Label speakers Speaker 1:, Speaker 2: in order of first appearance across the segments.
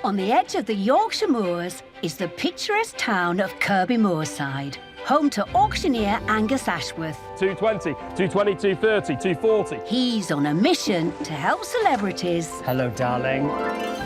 Speaker 1: On the edge of the Yorkshire moors is the picturesque town of Kirby Moorside, home to auctioneer Angus Ashworth.
Speaker 2: 220, 220, 230, 240.
Speaker 1: He's on a mission to help celebrities.
Speaker 3: Hello, darling.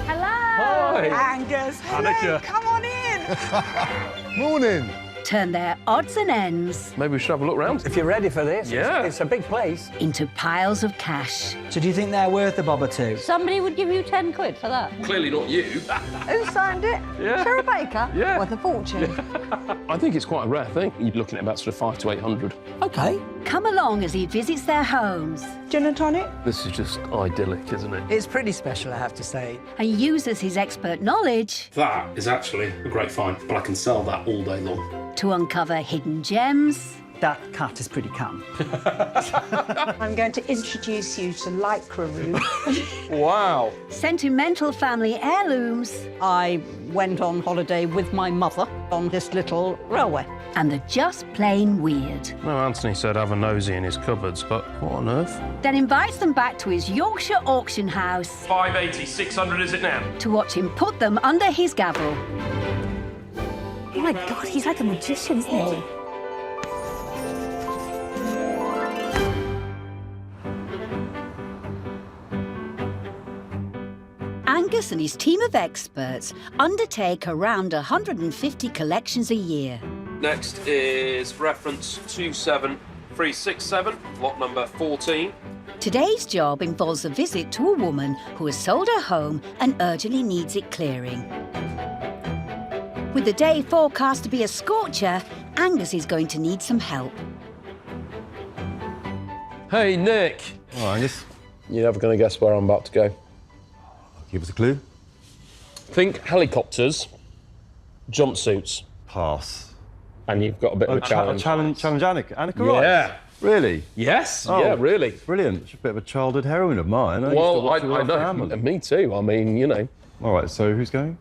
Speaker 1: Hello!
Speaker 2: Hi!
Speaker 4: Angus, Helen,
Speaker 2: Anneka.
Speaker 4: come on in.
Speaker 5: Morning.
Speaker 1: Turn their odds and ends
Speaker 2: Maybe we should have a look round.
Speaker 3: If you're ready for this,
Speaker 2: Yeah.
Speaker 3: it's a big place.
Speaker 1: into piles of cash.
Speaker 3: So do you think they're worth a bob or two?
Speaker 6: Somebody would give you 10 quid for that.
Speaker 2: Clearly not you.
Speaker 4: Who signed it?
Speaker 2: Yeah.
Speaker 4: Sarah Baker?
Speaker 2: Yeah.
Speaker 4: Worth a fortune.
Speaker 2: I think it's quite a rare thing. You're looking at about sort of 500 to 800.
Speaker 3: OK.
Speaker 1: Come along as he visits their homes
Speaker 4: Gin and tonic?
Speaker 2: This is just idyllic, isn't it?
Speaker 3: It's pretty special, I have to say.
Speaker 1: and uses his expert knowledge
Speaker 2: That is actually a great find, but I can sell that all day long.
Speaker 1: to uncover hidden gems,
Speaker 3: That cat is pretty calm.
Speaker 4: I'm going to introduce you to lycra room.
Speaker 2: Wow.
Speaker 1: sentimental family heirlooms,
Speaker 6: I went on holiday with my mother on this little railway.
Speaker 1: and the just plain weird.
Speaker 2: No, Anthony said have a nosy in his cupboards, but what on earth?
Speaker 1: Then invites them back to his Yorkshire auction house
Speaker 2: 580, 600 is it now?
Speaker 1: to watch him put them under his gavel.
Speaker 7: Oh my God, he's like a magician, isn't he?
Speaker 1: Angus and his team of experts undertake around 150 collections a year.
Speaker 8: Next is reference 27367, lot number 14.
Speaker 1: Today's job involves a visit to a woman who has sold her home and urgently needs it clearing. With the day forecast to be a scorcher, Angus is going to need some help.
Speaker 2: Hey, Nick.
Speaker 5: Oh, Angus,
Speaker 2: You're never going to guess where I'm about to go.
Speaker 5: give us a clue.
Speaker 2: Think helicopters, jumpsuits,
Speaker 5: Pass.
Speaker 2: and you've got a bit of a challenge.
Speaker 5: Challenge Anneka Rice.
Speaker 2: Yeah.
Speaker 5: Really?
Speaker 2: Yes.
Speaker 5: Oh,
Speaker 2: Yeah, really.
Speaker 5: Brilliant. She's a bit of a childhood heroine of mine. I used to
Speaker 2: Well,
Speaker 5: watch her
Speaker 2: I
Speaker 5: with our
Speaker 2: know.
Speaker 5: family.
Speaker 2: Me too. I mean, you know.
Speaker 5: All right, so who's going?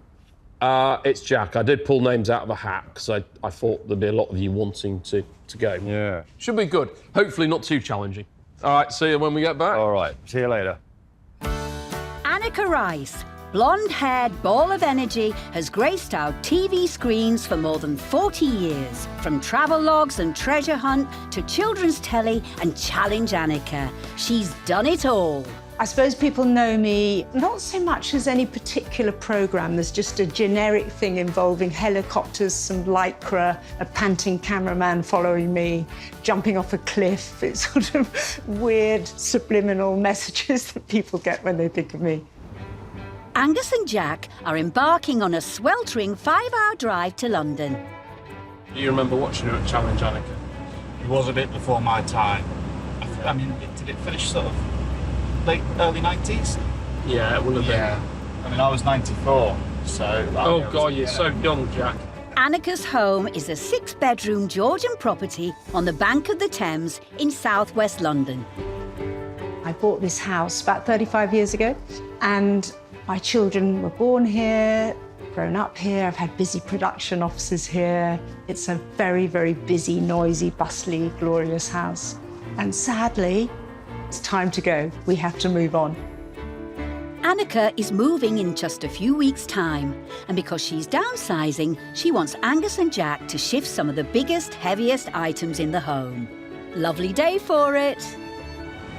Speaker 2: It's Jack. I did pull names out of a hat because I thought there'd be a lot of you wanting to go.
Speaker 5: Yeah.
Speaker 2: Should be good. Hopefully not too challenging. All right, see you when we get back.
Speaker 5: All right, see you later.
Speaker 1: Anneka Rice, blonde-haired ball of energy, has graced our TV screens for more than 40 years. From travelogues and treasure hunt to children's telly and Challenge Anneka, she's done it all.
Speaker 4: I suppose people know me not so much as any particular programme. There's just a generic thing involving helicopters, some lycra, a panting cameraman following me, jumping off a cliff. It's sort of weird subliminal messages that people get when they think of me.
Speaker 1: Angus and Jack are embarking on a sweltering 5-hour drive to London.
Speaker 2: Do you remember watching her at Challenge Anneka?
Speaker 9: It was a bit before my time. I mean, did it finish sort of late, early 90s?
Speaker 2: Yeah, it will have been.
Speaker 9: Yeah. I mean, I was 94, so...
Speaker 2: Oh, God, you're so young, Jack.
Speaker 1: Anneka's home is a 6-bedroom Georgian property on the bank of the Thames in southwest London.
Speaker 4: I bought this house about 35 years ago, and my children were born here, grown up here. I've had busy production offices here. It's a very, very busy, noisy, bustly, glorious house. And sadly, it's time to go. We have to move on.
Speaker 1: Anneka is moving in just a few weeks' time, and because she's downsizing, she wants Angus and Jack to shift some of the biggest, heaviest items in the home. Lovely day for it.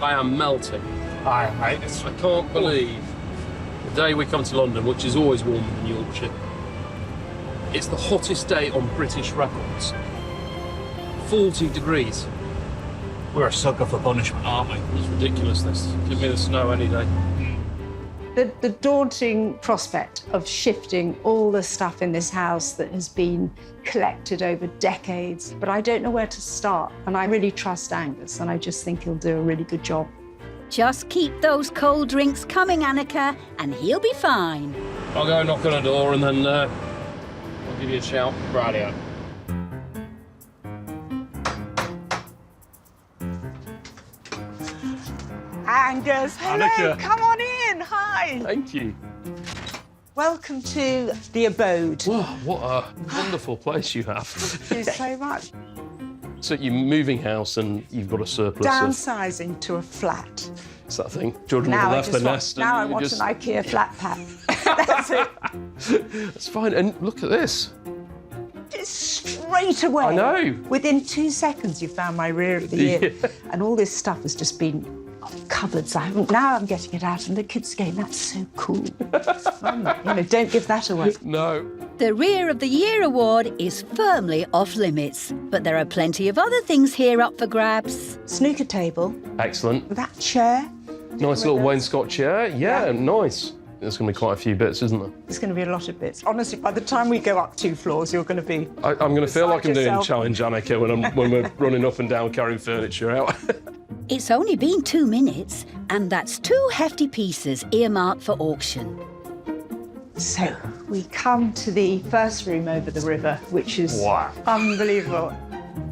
Speaker 2: I am melting.
Speaker 9: Hi, mate.
Speaker 2: I can't believe the day we come to London, which is always warmer than Yorkshire. It's the hottest day on British records. 40 degrees.
Speaker 9: We're a sucker for punishment, aren't we?
Speaker 2: It's ridiculous, this. Give me the snow any day.
Speaker 4: The daunting prospect of shifting all the stuff in this house that has been collected over decades, but I don't know where to start. And I really trust Angus, and I just think he'll do a really good job.
Speaker 1: Just keep those cold drinks coming, Anneka, and he'll be fine.
Speaker 2: I'll go knock on a door and then I'll give you a shout.
Speaker 9: Radio.
Speaker 4: Angus, hello,
Speaker 2: Anneka.
Speaker 4: come on in, hi.
Speaker 2: Thank you.
Speaker 4: Welcome to the abode.
Speaker 2: Whoa, what a wonderful place you have.
Speaker 4: Thank you so much.
Speaker 2: So you're moving house and you've got a surplus of...
Speaker 4: Downsizing to a flat.
Speaker 2: It's that thing. Children
Speaker 4: Now
Speaker 2: have
Speaker 4: I
Speaker 2: left the
Speaker 4: just want,
Speaker 2: nest.
Speaker 4: now I
Speaker 2: and you
Speaker 4: want
Speaker 2: just...
Speaker 4: an IKEA flat pack. That's it.
Speaker 2: That's fine. And look at this.
Speaker 4: Just straight away.
Speaker 2: I know.
Speaker 4: Within 2 seconds, you found my rear of the year.
Speaker 2: Yeah.
Speaker 4: And all this stuff has just been cupboards. Now I'm getting it out, and the kids going, that's so cool. Don't give that away.
Speaker 2: No.
Speaker 1: The Rear of the Year award is firmly off limits, but there are plenty of other things here up for grabs.
Speaker 4: Snooker table.
Speaker 2: Excellent.
Speaker 4: That chair.
Speaker 2: Nice little wainscot chair. Yeah, nice. There's going to be quite a few bits, isn't there?
Speaker 4: There's going to be a lot of bits. Honestly, by the time we go up 2 floors, you're going to be...
Speaker 2: I'm going to feel like I'm doing
Speaker 4: yourself.
Speaker 2: Challenge Anneka when we're running up and down carrying furniture out.
Speaker 1: It's only been 2 minutes, and that's 2 hefty pieces earmarked for auction.
Speaker 4: So, we come to the first room over the river, which is unbelievable.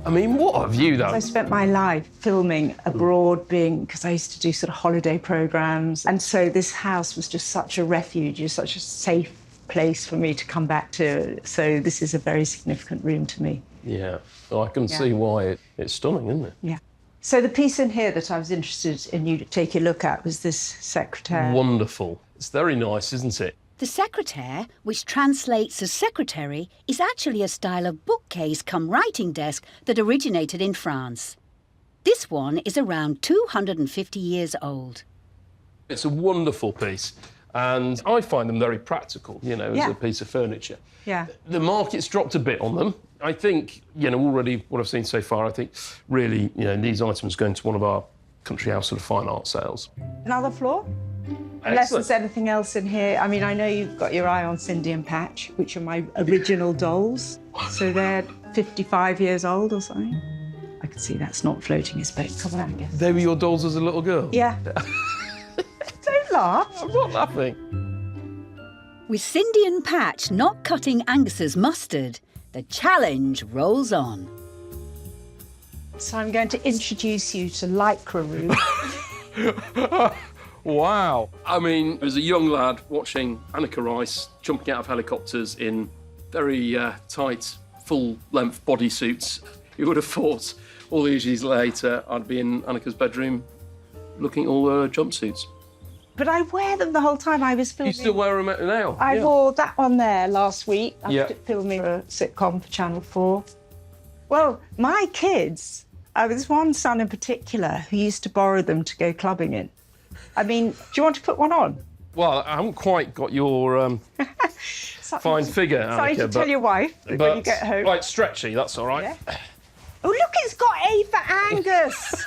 Speaker 2: I mean, what a view, though.
Speaker 4: I spent my life filming abroad, because I used to do sort of holiday programmes. And so this house was just such a refuge, such a safe place for me to come back to. So this is a very significant room to me.
Speaker 2: Yeah, well, I can see why it's stunning, isn't it?
Speaker 4: Yeah. So the piece in here that I was interested in you to take a look at was this secretaire.
Speaker 2: Wonderful. It's very nice, isn't it?
Speaker 1: The secretaire, which translates as secretary, is actually a style of bookcase cum writing desk that originated in France. This one is around 250 years old.
Speaker 2: It's a wonderful piece, and I find them very practical, as a piece of furniture.
Speaker 4: Yeah.
Speaker 2: The market's dropped a bit on them. I think, already what I've seen so far, I think really, these items go into one of our country house sort of fine art sales.
Speaker 4: Another floor? Unless there's anything else in here. I mean, I know you've got your eye on Cindy and Patch, which are my original dolls. So they're 55 years old or something. I can see that's not floating his boat. Come on, Angus.
Speaker 2: They were your dolls as a little girl?
Speaker 4: Yeah. Don't laugh.
Speaker 2: I'm not laughing.
Speaker 1: With Cindy and Patch not cutting Angus's mustard, the challenge rolls on.
Speaker 4: So I'm going to introduce you to lycra room.
Speaker 2: Wow. I mean, as a young lad watching Anneka Rice jumping out of helicopters in very tight, full-length bodysuits, you would have thought all these years later I'd be in Anneka's bedroom looking at all her jumpsuits.
Speaker 4: But I wear them the whole time I was filming.
Speaker 2: You still wear them now?
Speaker 4: I wore that one there last week. I was
Speaker 2: Yeah.
Speaker 4: filming a sitcom for Channel 4. Well, my kids, there's one son in particular who used to borrow them to go clubbing in. I mean, do you want to put one on?
Speaker 2: Well, I haven't quite got your fine figure, Anneka.
Speaker 4: Something to tell your wife when you get home.
Speaker 2: Right, stretchy, that's all right.
Speaker 4: Yeah. Oh, look, it's got A for Angus.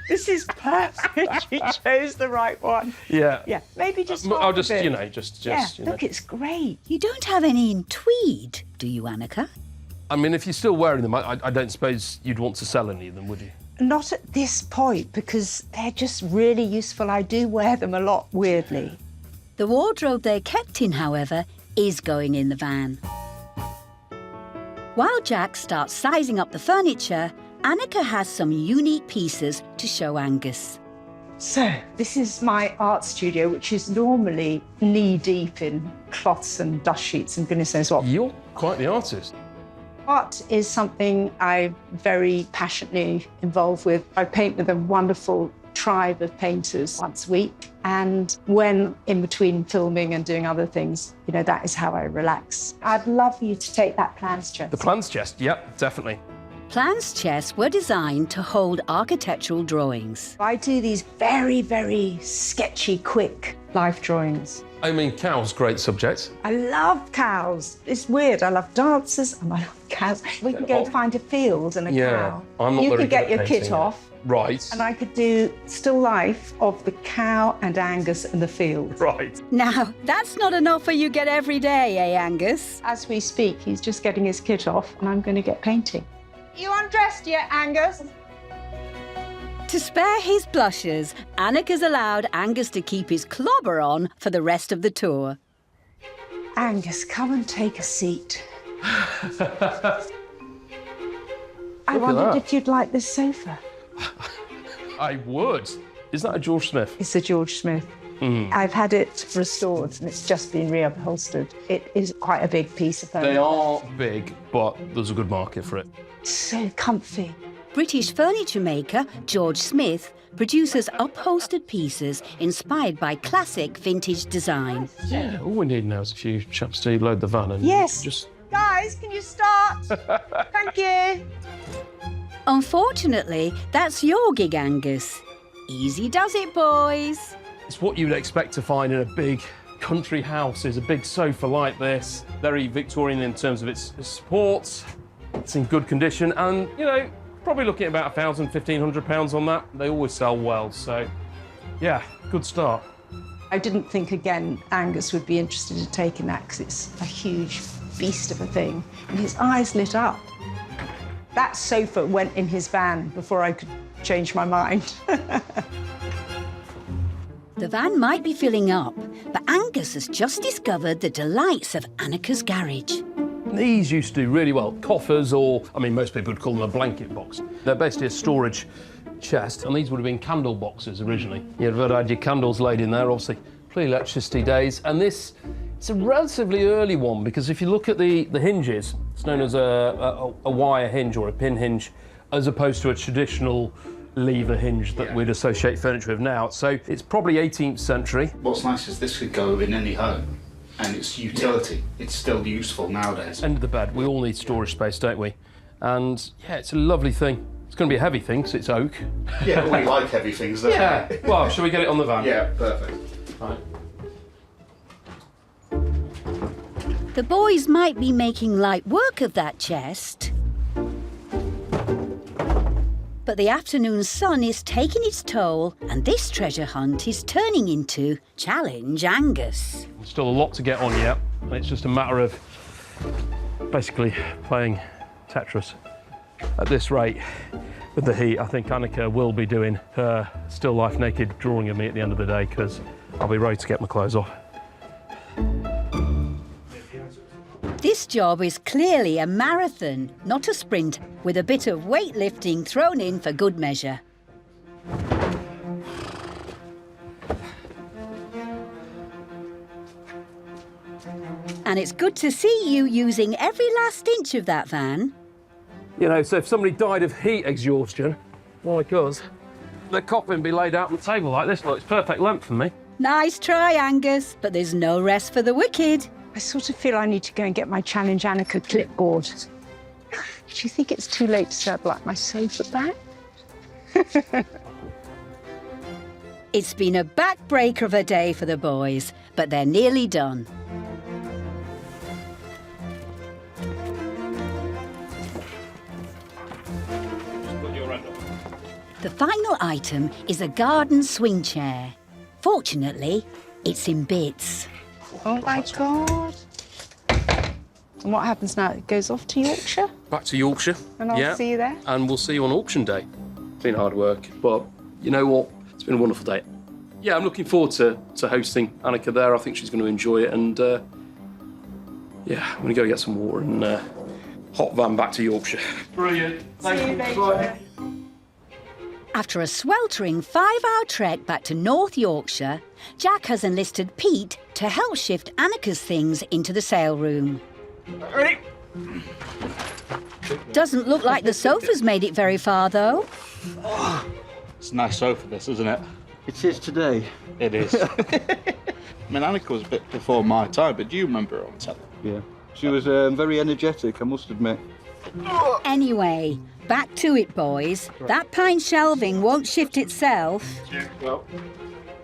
Speaker 4: This is perfect. She chose the right one.
Speaker 2: Yeah.
Speaker 4: Yeah, maybe just
Speaker 2: I'll
Speaker 4: half
Speaker 2: just,
Speaker 4: of it.
Speaker 2: Yeah,
Speaker 4: Look, it's great.
Speaker 1: You don't have any in tweed, do you, Anneka?
Speaker 2: I mean, if you're still wearing them, I don't suppose you'd want to sell any of them, would you?
Speaker 4: Not at this point, because they're just really useful. I do wear them a lot, weirdly.
Speaker 1: The wardrobe they're kept in, however, is going in the van. While Jack starts sizing up the furniture, Anneka has some unique pieces to show Angus.
Speaker 4: So, this is my art studio, which is normally knee-deep in cloths and dust sheets and goodness knows what.
Speaker 2: You're quite the artist.
Speaker 4: Art is something I'm very passionately involved with. I paint with a wonderful tribe of painters once a week. And when in between filming and doing other things, that is how I relax. I'd love you to take that plans chest.
Speaker 2: The plans chest, yep, definitely.
Speaker 1: Plans chests were designed to hold architectural drawings.
Speaker 4: I do these very, very sketchy, quick life drawings.
Speaker 2: I mean, cows, great subject.
Speaker 4: I love cows. It's weird. I love dancers and I love cows. We can go find a field and a cow.
Speaker 2: I'm not
Speaker 4: you
Speaker 2: very
Speaker 4: could get
Speaker 2: good
Speaker 4: your
Speaker 2: at
Speaker 4: kit
Speaker 2: painting.
Speaker 4: off.
Speaker 2: Right.
Speaker 4: And I could do still life of the cow and Angus and the field.
Speaker 2: Right.
Speaker 1: Now, that's not an offer you get every day, eh, Angus?
Speaker 4: As we speak, he's just getting his kit off and I'm going to get painting. You undressed yet, Angus?
Speaker 1: To spare his blushes, Anneka's allowed Angus to keep his clobber on for the rest of the tour.
Speaker 4: Angus, come and take a seat. I wondered if you'd like this sofa.
Speaker 2: I would. Is that a George Smith?
Speaker 4: It's a George Smith. I've had it restored and it's just been reupholstered. It is quite a big piece of furniture.
Speaker 2: They are big, but there's a good market for it.
Speaker 4: So comfy.
Speaker 1: British furniture maker George Smith produces upholstered pieces inspired by classic vintage design.
Speaker 2: Yeah, all we need now is a few chaps to load the van and
Speaker 4: Yes.
Speaker 2: just...
Speaker 4: Guys, can you start? Thank you.
Speaker 1: Unfortunately, that's your gig, Angus. Easy does it, boys.
Speaker 2: It's what you'd expect to find in a big country house, is a big sofa like this. Very Victorian in terms of its supports. It's in good condition and, you know, probably looking at about £1,000, £1,500 on that. They always sell well, so yeah, good start.
Speaker 4: I didn't think again Angus would be interested in taking that because it's a huge beast of a thing. And his eyes lit up. That sofa went in his van before I could change my mind.
Speaker 1: The van might be filling up, but Angus has just discovered the delights of Anneka's garage.
Speaker 2: These used to do really well. Coffers, or, I mean, most people would call them a blanket box. They're basically a storage chest, and these would have been candle boxes originally. You'd have had your candles laid in there, obviously, pre-electricity days. And this, it's a relatively early one, because if you look at the hinges, it's known as a wire hinge or a pin hinge, as opposed to a traditional lever hinge that we'd associate furniture with now. So it's probably 18th century.
Speaker 9: What's nice is this could go in any home, and its utility, it's still useful nowadays.
Speaker 2: End of the bed, we all need storage space, don't we? And yeah, it's a lovely thing. It's going to be a heavy thing, because it's oak.
Speaker 9: Yeah, we like heavy things, don't we?
Speaker 2: Well, shall we get it on the van?
Speaker 9: Yeah, perfect.
Speaker 2: Right.
Speaker 1: The boys might be making light work of that chest. But the afternoon sun is taking its toll, and this treasure hunt is turning into Challenge Angus.
Speaker 2: Still a lot to get on yet. It's just a matter of basically playing Tetris. At this rate, with the heat, I think Anneka will be doing her still life naked drawing of me at the end of the day, because I'll be ready to get my clothes off.
Speaker 1: This job is clearly a marathon, not a sprint, with a bit of weightlifting thrown in for good measure. And it's good to see you using every last inch of that van.
Speaker 2: You know, so if somebody died of heat exhaustion, like us, their coffin be laid out on the table like this. Look, it's perfect length for me.
Speaker 1: Nice try, Angus, but there's no rest for the wicked.
Speaker 4: I sort of feel I need to go and get my Challenge Anneka clipboard. Do you think it's too late to set like my sofa back?
Speaker 1: It's been a backbreaker of a day for the boys, but they're nearly done. The final item is a garden swing chair. Fortunately, it's in bits.
Speaker 4: Oh my God. And what happens now? It goes off to Yorkshire?
Speaker 2: Back to Yorkshire.
Speaker 4: And I'll see you there?
Speaker 2: And we'll see you on auction day. It's been hard work, but you know what? It's been a wonderful day. Yeah, I'm looking forward to hosting Anneka there. I think she's going to enjoy it. And yeah, I'm going to go get some water and hot van back to Yorkshire. Brilliant.
Speaker 4: See you later.
Speaker 1: After a sweltering 5-hour trek back to North Yorkshire, Jack has enlisted Pete to help shift Anneka's things into the sale room.
Speaker 9: Ready?
Speaker 1: Doesn't look like the sofa's made it very far, though.
Speaker 9: It's a nice sofa, this, isn't it?
Speaker 3: It is today.
Speaker 9: It is. I mean, Anneka was a bit before my time, but do you remember her on telly?
Speaker 5: Yeah. She was very energetic, I must admit.
Speaker 1: Anyway, back to it, boys. That pine shelving won't shift itself.
Speaker 2: Well,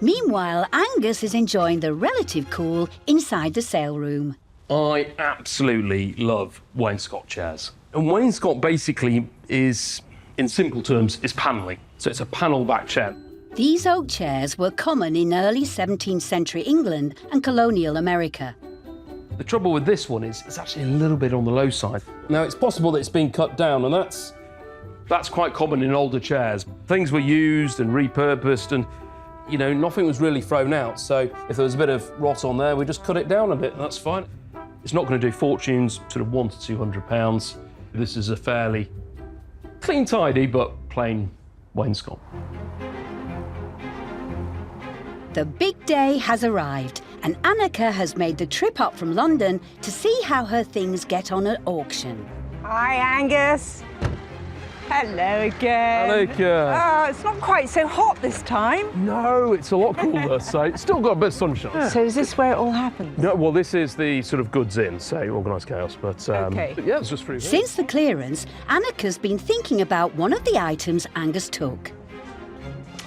Speaker 1: Meanwhile, Angus is enjoying the relative cool inside the sale room.
Speaker 2: I absolutely love wainscot chairs. And wainscot basically is, in simple terms, is panelling. So it's a panel back chair.
Speaker 1: These oak chairs were common in early 17th century England and colonial America.
Speaker 2: The trouble with this one is it's actually a little bit on the low side. Now, it's possible that it's been cut down, and that's quite common in older chairs. Things were used and repurposed, and, you know, nothing was really thrown out. So if there was a bit of rot on there, we just cut it down a bit, and that's fine. It's not going to do fortunes, sort of £100 to £200. This is a fairly clean, tidy, but plain wainscot.
Speaker 1: The big day has arrived, and Anneka has made the trip up from London to see how her things get on at auction.
Speaker 4: Hi, Angus. Hello again.
Speaker 2: Anneka.
Speaker 4: Oh, it's not quite so hot this time.
Speaker 2: No, it's a lot cooler, so it's still got a bit of sunshine.
Speaker 4: So is this where it all happens?
Speaker 2: No, well, this is the sort of goods in, say, organised chaos, but,
Speaker 4: Okay.
Speaker 2: but yeah, it's just through here.
Speaker 1: Since the clearance, Anneka's been thinking about one of the items Angus took.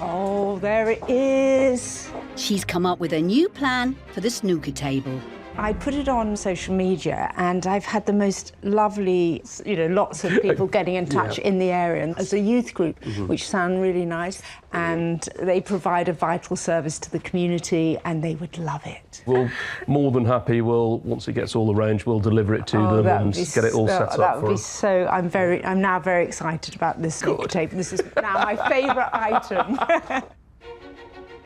Speaker 4: Oh, there it is.
Speaker 1: She's come up with a new plan for the snooker table.
Speaker 4: I put it on social media and I've had the most lovely, lots of people getting in touch in the area and as a youth group, which sound really nice. And they provide a vital service to the community and they would love it.
Speaker 2: We'll more than happy. Once it gets all arranged, we'll deliver it to them and get it all set up
Speaker 4: That
Speaker 2: for
Speaker 4: would be
Speaker 2: them.
Speaker 4: so. I'm now very excited about this snooker table. This is now my favourite item.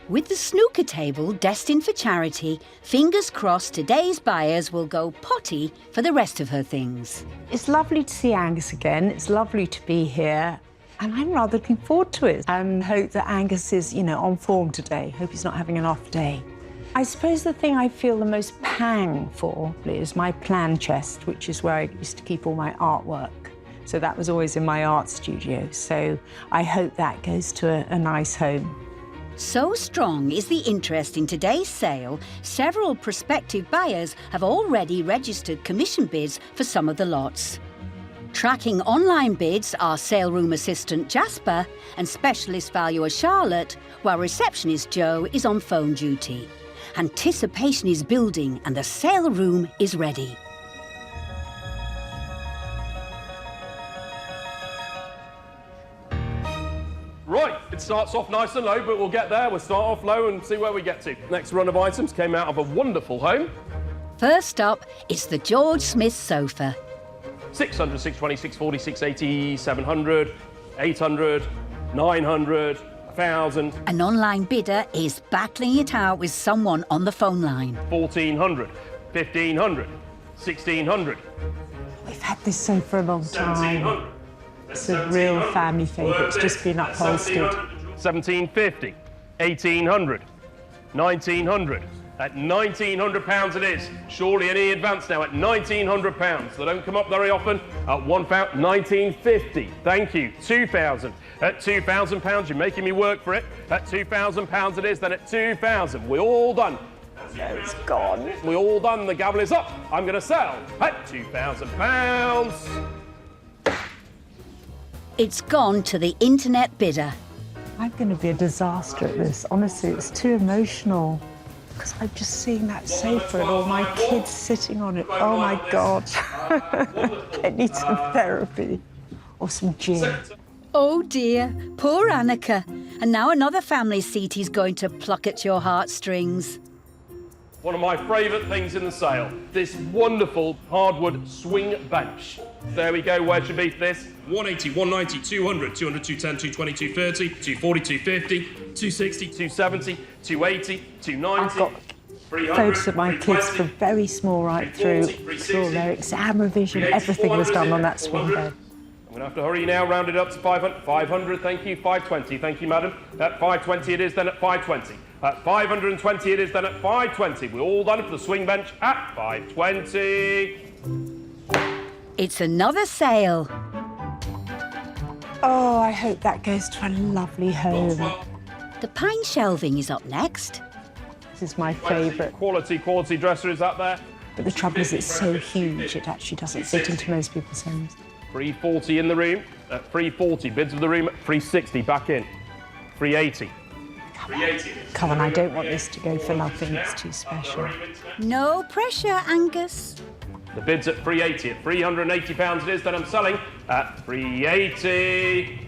Speaker 1: With the snooker table destined for charity, fingers crossed today's buyers will go potty for the rest of her things.
Speaker 4: It's lovely to see Angus again. It's lovely to be here. And I'm rather looking forward to it. And hope that Angus is, on form today. Hope he's not having an off day. I suppose the thing I feel the most pang for is my plan chest, which is where I used to keep all my artwork. So that was always in my art studio. So I hope that goes to a nice home.
Speaker 1: So strong is the interest in today's sale, several prospective buyers have already registered commission bids for some of the lots. Tracking online bids are sale room assistant Jasper and specialist valuer Charlotte, while receptionist Joe is on phone duty. Anticipation is building and the sale room is ready.
Speaker 2: Right, it starts off nice and low, but we'll get there. We'll start off low and see where we get to. Next run of items came out of a wonderful home.
Speaker 1: First up, it's the George Smith sofa.
Speaker 2: 600, 620, 640, 680, 700, 800, 900, 1,000.
Speaker 1: An online bidder is battling it out with someone on the phone line.
Speaker 2: 1,400, 1,500, 1,600.
Speaker 4: We've had this sofa for a long time.
Speaker 2: 1,700.
Speaker 4: It's a real family favourite. It's just been upholstered.
Speaker 2: 1,750, 1,800, 1,900. At £1,900 it is. Surely any advance now at £1,900. They don't come up very often. At £1,950. Thank you. 2,000. At £2,000, you're making me work for it. At £2,000 it is. Then at 2,000, we're all done.
Speaker 4: It's gone.
Speaker 2: We're all done. The gavel is up. I'm going to sell at £2,000.
Speaker 1: It's gone to the internet bidder.
Speaker 4: I'm going to be a disaster at this. Honestly, it's too emotional. Because I'm just seeing that sofa and all my kids sitting on it. Oh my God. I need some therapy or some gin.
Speaker 1: Oh dear, poor Anneka. And now another family seat is going to pluck at your heartstrings.
Speaker 2: One of my favourite things in the sale, this wonderful hardwood swing bench. There we go, where should be for this? 180, 190, 200, 200, 210, 220, 230, 240, 250, 260, 270, 280, 290.
Speaker 4: I've got photos of my kids from very small right through their exam revision. Everything was done on that swing bed.
Speaker 2: I'm going to have to hurry now, round it up to 500. 500, thank you. 520, thank you, madam. At 520 it is, then at 520. At 520 it is, then at 520. We're all done for the swing bench at 520.
Speaker 1: It's another sale.
Speaker 4: Oh, I hope that goes to a lovely home.
Speaker 1: The pine shelving is up next.
Speaker 4: This is my favourite.
Speaker 2: Quality dresser is up there.
Speaker 4: But the trouble is it's so huge, it actually doesn't fit into most people's homes.
Speaker 2: 340 in the room. At 340, bids of the room at 360, back in. 380.
Speaker 4: Come on, I don't want this to go for nothing. It's too special.
Speaker 1: No pressure, Angus.
Speaker 2: The bid's at 380. At £380 it is, then I'm selling at 380.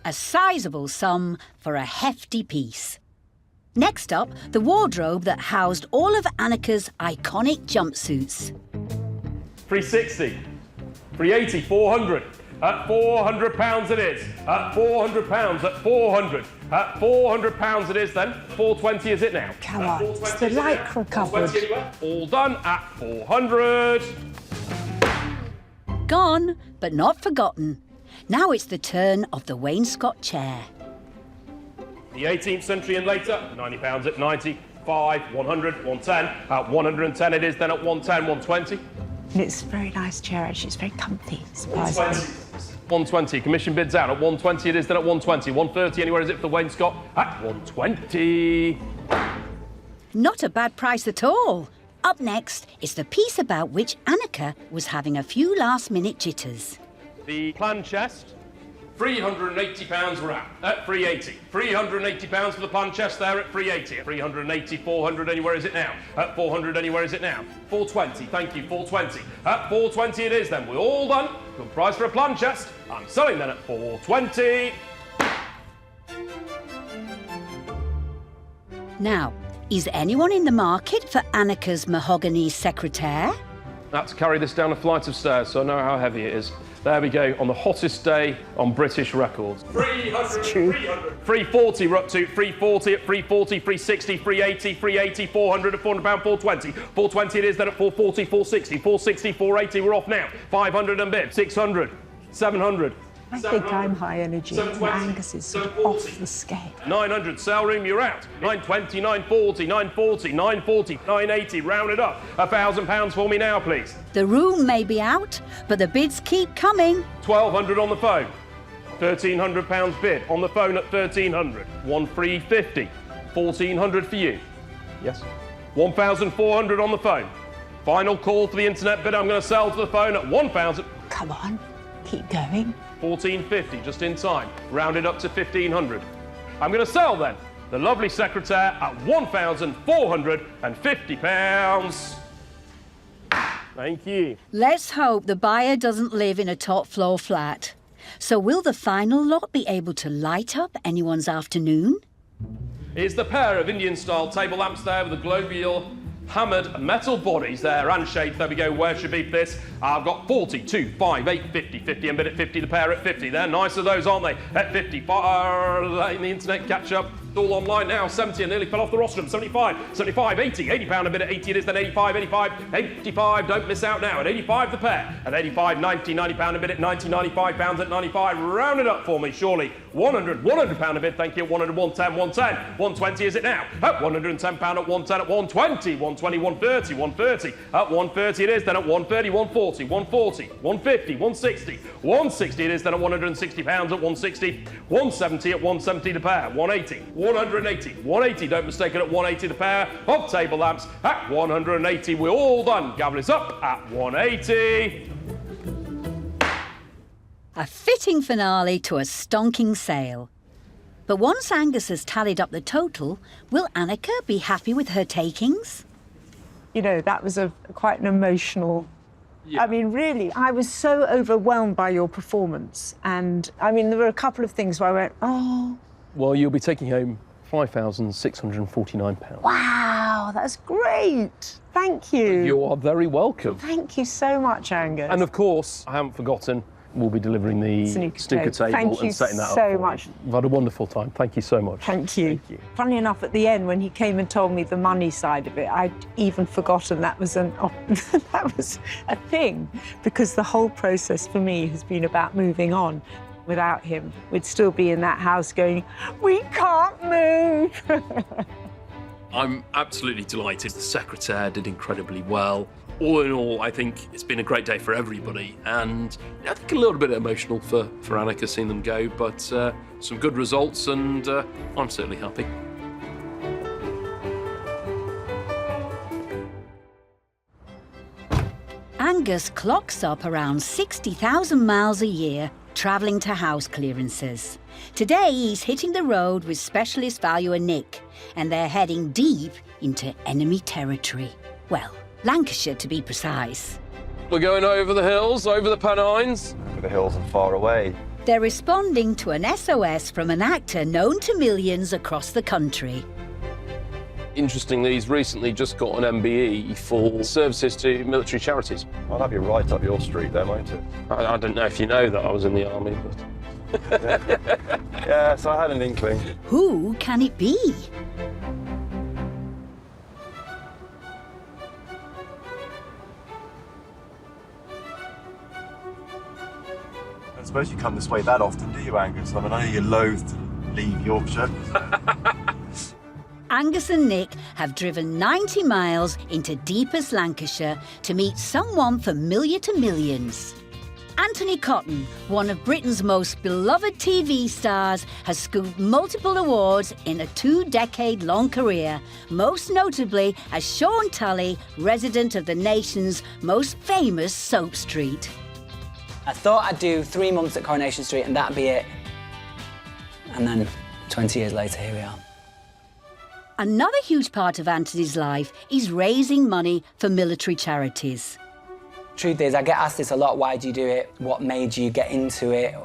Speaker 1: A sizable sum for a hefty piece. Next up, the wardrobe that housed all of Anneka's iconic jumpsuits.
Speaker 2: 360. 380, 400. At £400 it is. At £400, at 400. At £400 it is then. 420 is it now?
Speaker 4: Come on, it's the lycra cupboard.
Speaker 2: All done at 400.
Speaker 1: Gone, but not forgotten. Now it's the turn of the wainscot chair.
Speaker 2: The 18th century and later, £90 at 90, 5, 100, 110. At 110 it is then at 110, 120.
Speaker 4: And it's a very nice chair, actually. It's very comfy, surprisingly.
Speaker 2: 120. Commission bids out at 120. It is then at 120. 130. Anywhere is it for the wainscot? At 120.
Speaker 1: Not a bad price at all. Up next is the piece about which Anneka was having a few last-minute jitters.
Speaker 2: The plan chest, £380 we're at 380. £380 for the plan chest there at 380. 380, 400, anywhere is it now? At 400, anywhere is it now? 420, thank you, 420. At 420 it is then, we're all done. Good price for a plan chest. I'm selling then at 420.
Speaker 1: Now, is anyone in the market for Anneka's mahogany secretaire?
Speaker 2: That's carry this down a flight of stairs so I know how heavy it is. There we go, on the hottest day on British records. 300, 300. 340 we're up to, 340 at 340, 360, 380, 380, 400 at £400, 420. 420 it is then at 440, 460, 460, 480, we're off now. 500 and bid, 600, 700.
Speaker 4: I think I'm high energy, and Angus is sort of off the scale.
Speaker 2: 900, sale room, you're out. 920, 940, 940, 940, 980, round it up. £1,000 for me now, please.
Speaker 1: The room may be out, but the bids keep coming.
Speaker 2: 1,200 on the phone. £1,300 bid on the phone at 1,300. 1,350. 1,400 for you. Yes. 1,400 on the phone. Final call for the internet bid. I'm going to sell to the phone at 1,000.
Speaker 4: Come on, keep going.
Speaker 2: 1,450, just in time. Rounded up to 1,500. I'm going to sell then the lovely secretaire at £1,450. Thank you.
Speaker 1: Let's hope the buyer doesn't live in a top-floor flat. So will the final lot be able to light up anyone's afternoon?
Speaker 2: Here's the pair of Indian-style table lamps there with the globular hammered metal bodies there and shades. There we go. Where should be for this? I've got 40, 2, 5, 8, 50, 50 and bid at 50. The pair at 50. They're nice of those, aren't they? At 50. Letting the internet catch up. It's all online now. 70 and nearly fell off the rostrum. 75, 75, 80, £80 a bid at 80. It is then 85, 85, 85. Don't miss out now. At 85 the pair. At 85, 90, £90 a bid at 90, £95 at 95. Round it up for me, surely. 100, £100 a bid. Thank you. 100, 110, 110. 120 is it now? At £110 at 110 at 120. 120, 130, 130. At 130 it is then at 130, 140, 140, 150, 160. 160 it is then at £160 at 160. 170 at 170 the pair. 180, 180, 180. Don't mistake it at 180 the pair of table lamps. At 180 we're all done. Gavel is up at 180.
Speaker 1: A fitting finale to a stonking sale. But once Angus has tallied up the total, will Anneka be happy with her takings?
Speaker 4: You know, that was quite an emotional...
Speaker 2: Yeah.
Speaker 4: I mean, really, I was so overwhelmed by your performance. And, I mean, there were a couple of things where I went, oh...
Speaker 2: Well, you'll be taking home £5,649.
Speaker 4: Wow, that's great. Thank you.
Speaker 2: You are very welcome.
Speaker 4: Thank you so much, Angus.
Speaker 2: And of course, I haven't forgotten, we'll be delivering the snooker table and setting that up.
Speaker 4: Thank you so much.
Speaker 2: We've had a wonderful time. Thank you so much.
Speaker 4: Thank you.
Speaker 2: Thank you.
Speaker 4: Funnily enough, at the end, when he came and told me the money side of it, I'd even forgotten that was that was a thing, because the whole process for me has been about moving on. Without him, we'd still be in that house going, we can't move.
Speaker 2: I'm absolutely delighted. The secretaire did incredibly well. All in all, I think it's been a great day for everybody, and I think a little bit emotional for Anneka seeing them go, but some good results, and I'm certainly happy.
Speaker 1: Angus clocks up around 60,000 miles a year travelling to house clearances. Today he's hitting the road with specialist valuer Nick, and they're heading deep into enemy territory. Well, Lancashire to be precise.
Speaker 2: We're going over the hills, over the Pennines.
Speaker 10: Over the hills and far away.
Speaker 1: They're responding to an SOS from an actor known to millions across the country.
Speaker 2: Interestingly, he's recently just got an MBE for services to military charities.
Speaker 10: Well, that'd be right up your street there, won't it?
Speaker 2: I don't know if you know that I was in the army, but...
Speaker 10: Yeah, so I had an inkling.
Speaker 1: Who can it be?
Speaker 10: I suppose you come this way that often, do you, Angus? I mean, I know you're loath to leave Yorkshire.
Speaker 1: Angus and Nick have driven 90 miles into deepest Lancashire to meet someone familiar to millions. Anthony Cotton, one of Britain's most beloved TV stars, has scooped multiple awards in a 2-decade-long career, most notably as Sean Tully, resident of the nation's most famous soap street.
Speaker 3: I thought I'd do 3 months at Coronation Street and that'd be it. And then 20 years later, here we are.
Speaker 1: Another huge part of Anthony's life is raising money for military charities.
Speaker 3: Truth is, I get asked this a lot, why do you do it? What made you get into it?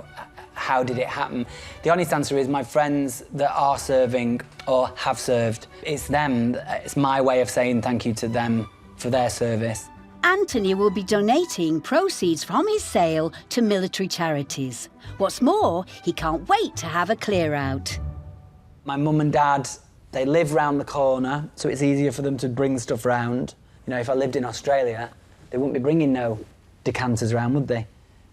Speaker 3: How did it happen? The honest answer is my friends that are serving or have served, it's them. It's my way of saying thank you to them for their service.
Speaker 1: Anthony will be donating proceeds from his sale to military charities. What's more, he can't wait to have a clear out.
Speaker 3: My mum and dad, they live round the corner, so it's easier for them to bring stuff round. You know, if I lived in Australia, they wouldn't be bringing no decanters around, would they?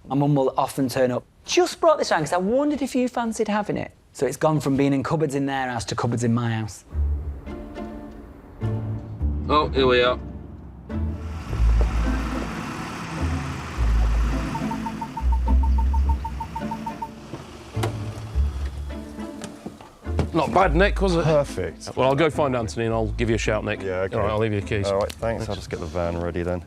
Speaker 3: My mum will often turn up, just brought this round because I wondered if you fancied having it. So it's gone from being in cupboards in their house to cupboards in my house.
Speaker 8: Oh, here we are.
Speaker 2: Not bad, Nick, was it?
Speaker 10: Perfect.
Speaker 2: Well, I'll go find Anthony and I'll give you a shout, Nick.
Speaker 10: Yeah, okay.
Speaker 2: All right, I'll leave you the keys.
Speaker 10: All right, thanks. I'll just get the van ready then.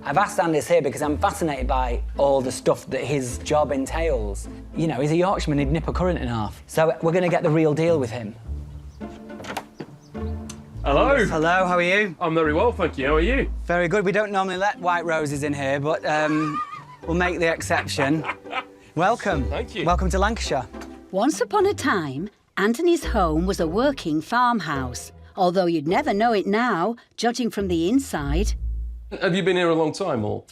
Speaker 3: I've asked Andy's here because I'm fascinated by all the stuff that his job entails. You know, he's a Yorkshireman, he'd nip a current in half. So we're going to get the real deal with him.
Speaker 2: Hello.
Speaker 3: Yes, hello, how are you?
Speaker 2: I'm very well, thank you. How are you?
Speaker 3: Very good. We don't normally let white roses in here, but we'll make the exception. Welcome.
Speaker 2: Thank you.
Speaker 3: Welcome to Lancashire.
Speaker 1: Once upon a time, Anthony's home was a working farmhouse, although you'd never know it now, judging from the inside.
Speaker 2: Have you been here a long time, or?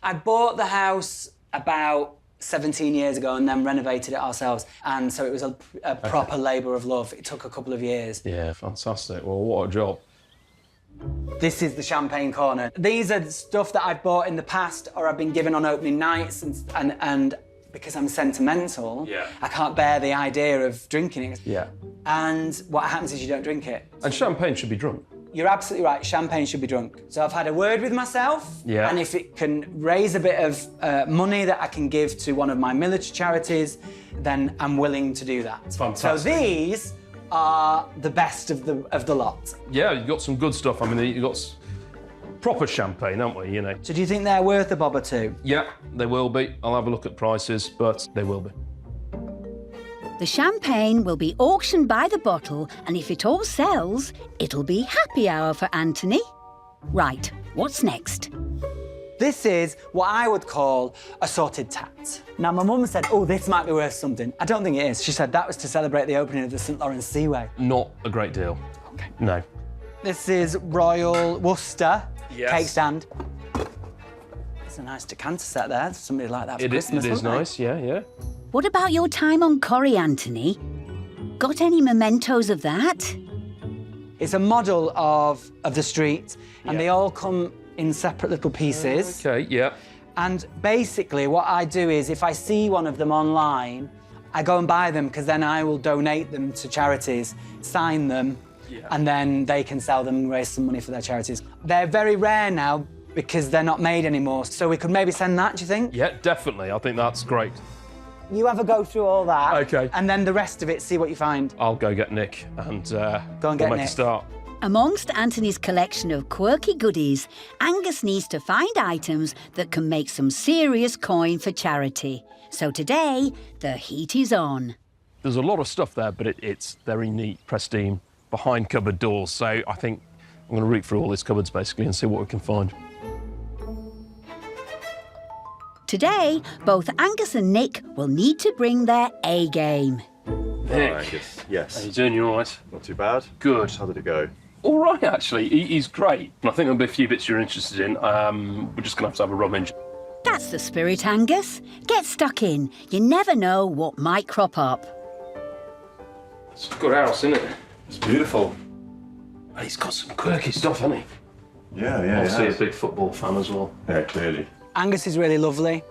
Speaker 3: I bought the house about 17 years ago and then renovated it ourselves. And so it was a proper labour of love. It took a couple of years.
Speaker 2: Yeah, fantastic. Well, what a job.
Speaker 3: This is the champagne corner. These are stuff that I've bought in the past or I've been given on opening nights and because I'm sentimental,
Speaker 2: Yeah.
Speaker 3: I can't bear the idea of drinking it.
Speaker 2: Yeah.
Speaker 3: And what happens is you don't drink it.
Speaker 2: And champagne should be drunk.
Speaker 3: You're absolutely right, champagne should be drunk. So I've had a word with myself,
Speaker 2: Yeah.
Speaker 3: and if it can raise a bit of money that I can give to one of my military charities, then I'm willing to do that.
Speaker 2: Fantastic.
Speaker 3: So these are the best of the lot.
Speaker 2: Yeah, you've got some good stuff. I mean, you've got proper champagne, haven't we, you know?
Speaker 3: So do you think they're worth a bob or two?
Speaker 2: Yeah, they will be. I'll have a look at prices, but they will be.
Speaker 1: The champagne will be auctioned by the bottle, and if it all sells, it'll be happy hour for Anthony. Right, what's next?
Speaker 3: This is what I would call assorted tat. Now, my mum said, oh, this might be worth something. I don't think it is. She said that was to celebrate the opening of the St Lawrence Seaway.
Speaker 2: Not a great deal.
Speaker 3: Okay.
Speaker 2: No.
Speaker 3: This is Royal Worcester
Speaker 2: Yes.
Speaker 3: cake stand. It's a nice decanter set there. Somebody like that for Christmas,
Speaker 2: It is
Speaker 3: wouldn't they?
Speaker 2: nice, yeah, yeah.
Speaker 1: What about your time on Corrie, Anthony? Got any mementos of that?
Speaker 3: It's a model of the street, and
Speaker 2: Yeah.
Speaker 3: they all come in separate little pieces.
Speaker 2: Okay, yeah.
Speaker 3: And basically, what I do is, if I see one of them online, I go and buy them, because then I will donate them to charities, sign them,
Speaker 2: Yeah.
Speaker 3: and then they can sell them and raise some money for their charities. They're very rare now, because they're not made anymore, so we could maybe send that, do you think?
Speaker 2: Yeah, definitely. I think that's great.
Speaker 3: You have a go through all that.
Speaker 2: Okay.
Speaker 3: And then the rest of it, see what you find.
Speaker 2: I'll go get Nick and
Speaker 3: Go and get
Speaker 2: we'll make
Speaker 3: Nick.
Speaker 2: a start.
Speaker 1: Amongst Anthony's collection of quirky goodies, Angus needs to find items that can make some serious coin for charity. So today, the heat is on.
Speaker 2: There's a lot of stuff there, but it's very neat, pristine, behind cupboard doors. So I think I'm going to root through all these cupboards, basically, and see what we can find.
Speaker 1: Today, both Angus and Nick will need to bring their A game.
Speaker 2: Nick,
Speaker 10: Angus. Yes.
Speaker 2: how you doing? You all right?
Speaker 10: Not too bad.
Speaker 2: Good.
Speaker 10: How did it go?
Speaker 2: All right, actually. He's great. I think there'll be a few bits you're interested in. We're just going to have a rummage.
Speaker 1: That's the spirit, Angus. Get stuck in. You never know what might crop up.
Speaker 2: It's a good house, isn't it?
Speaker 10: It's beautiful.
Speaker 2: He's got some quirky stuff, hasn't he?
Speaker 10: Yeah,
Speaker 2: Obviously a big football fan as well.
Speaker 10: Yeah, clearly.
Speaker 3: Angus is really lovely.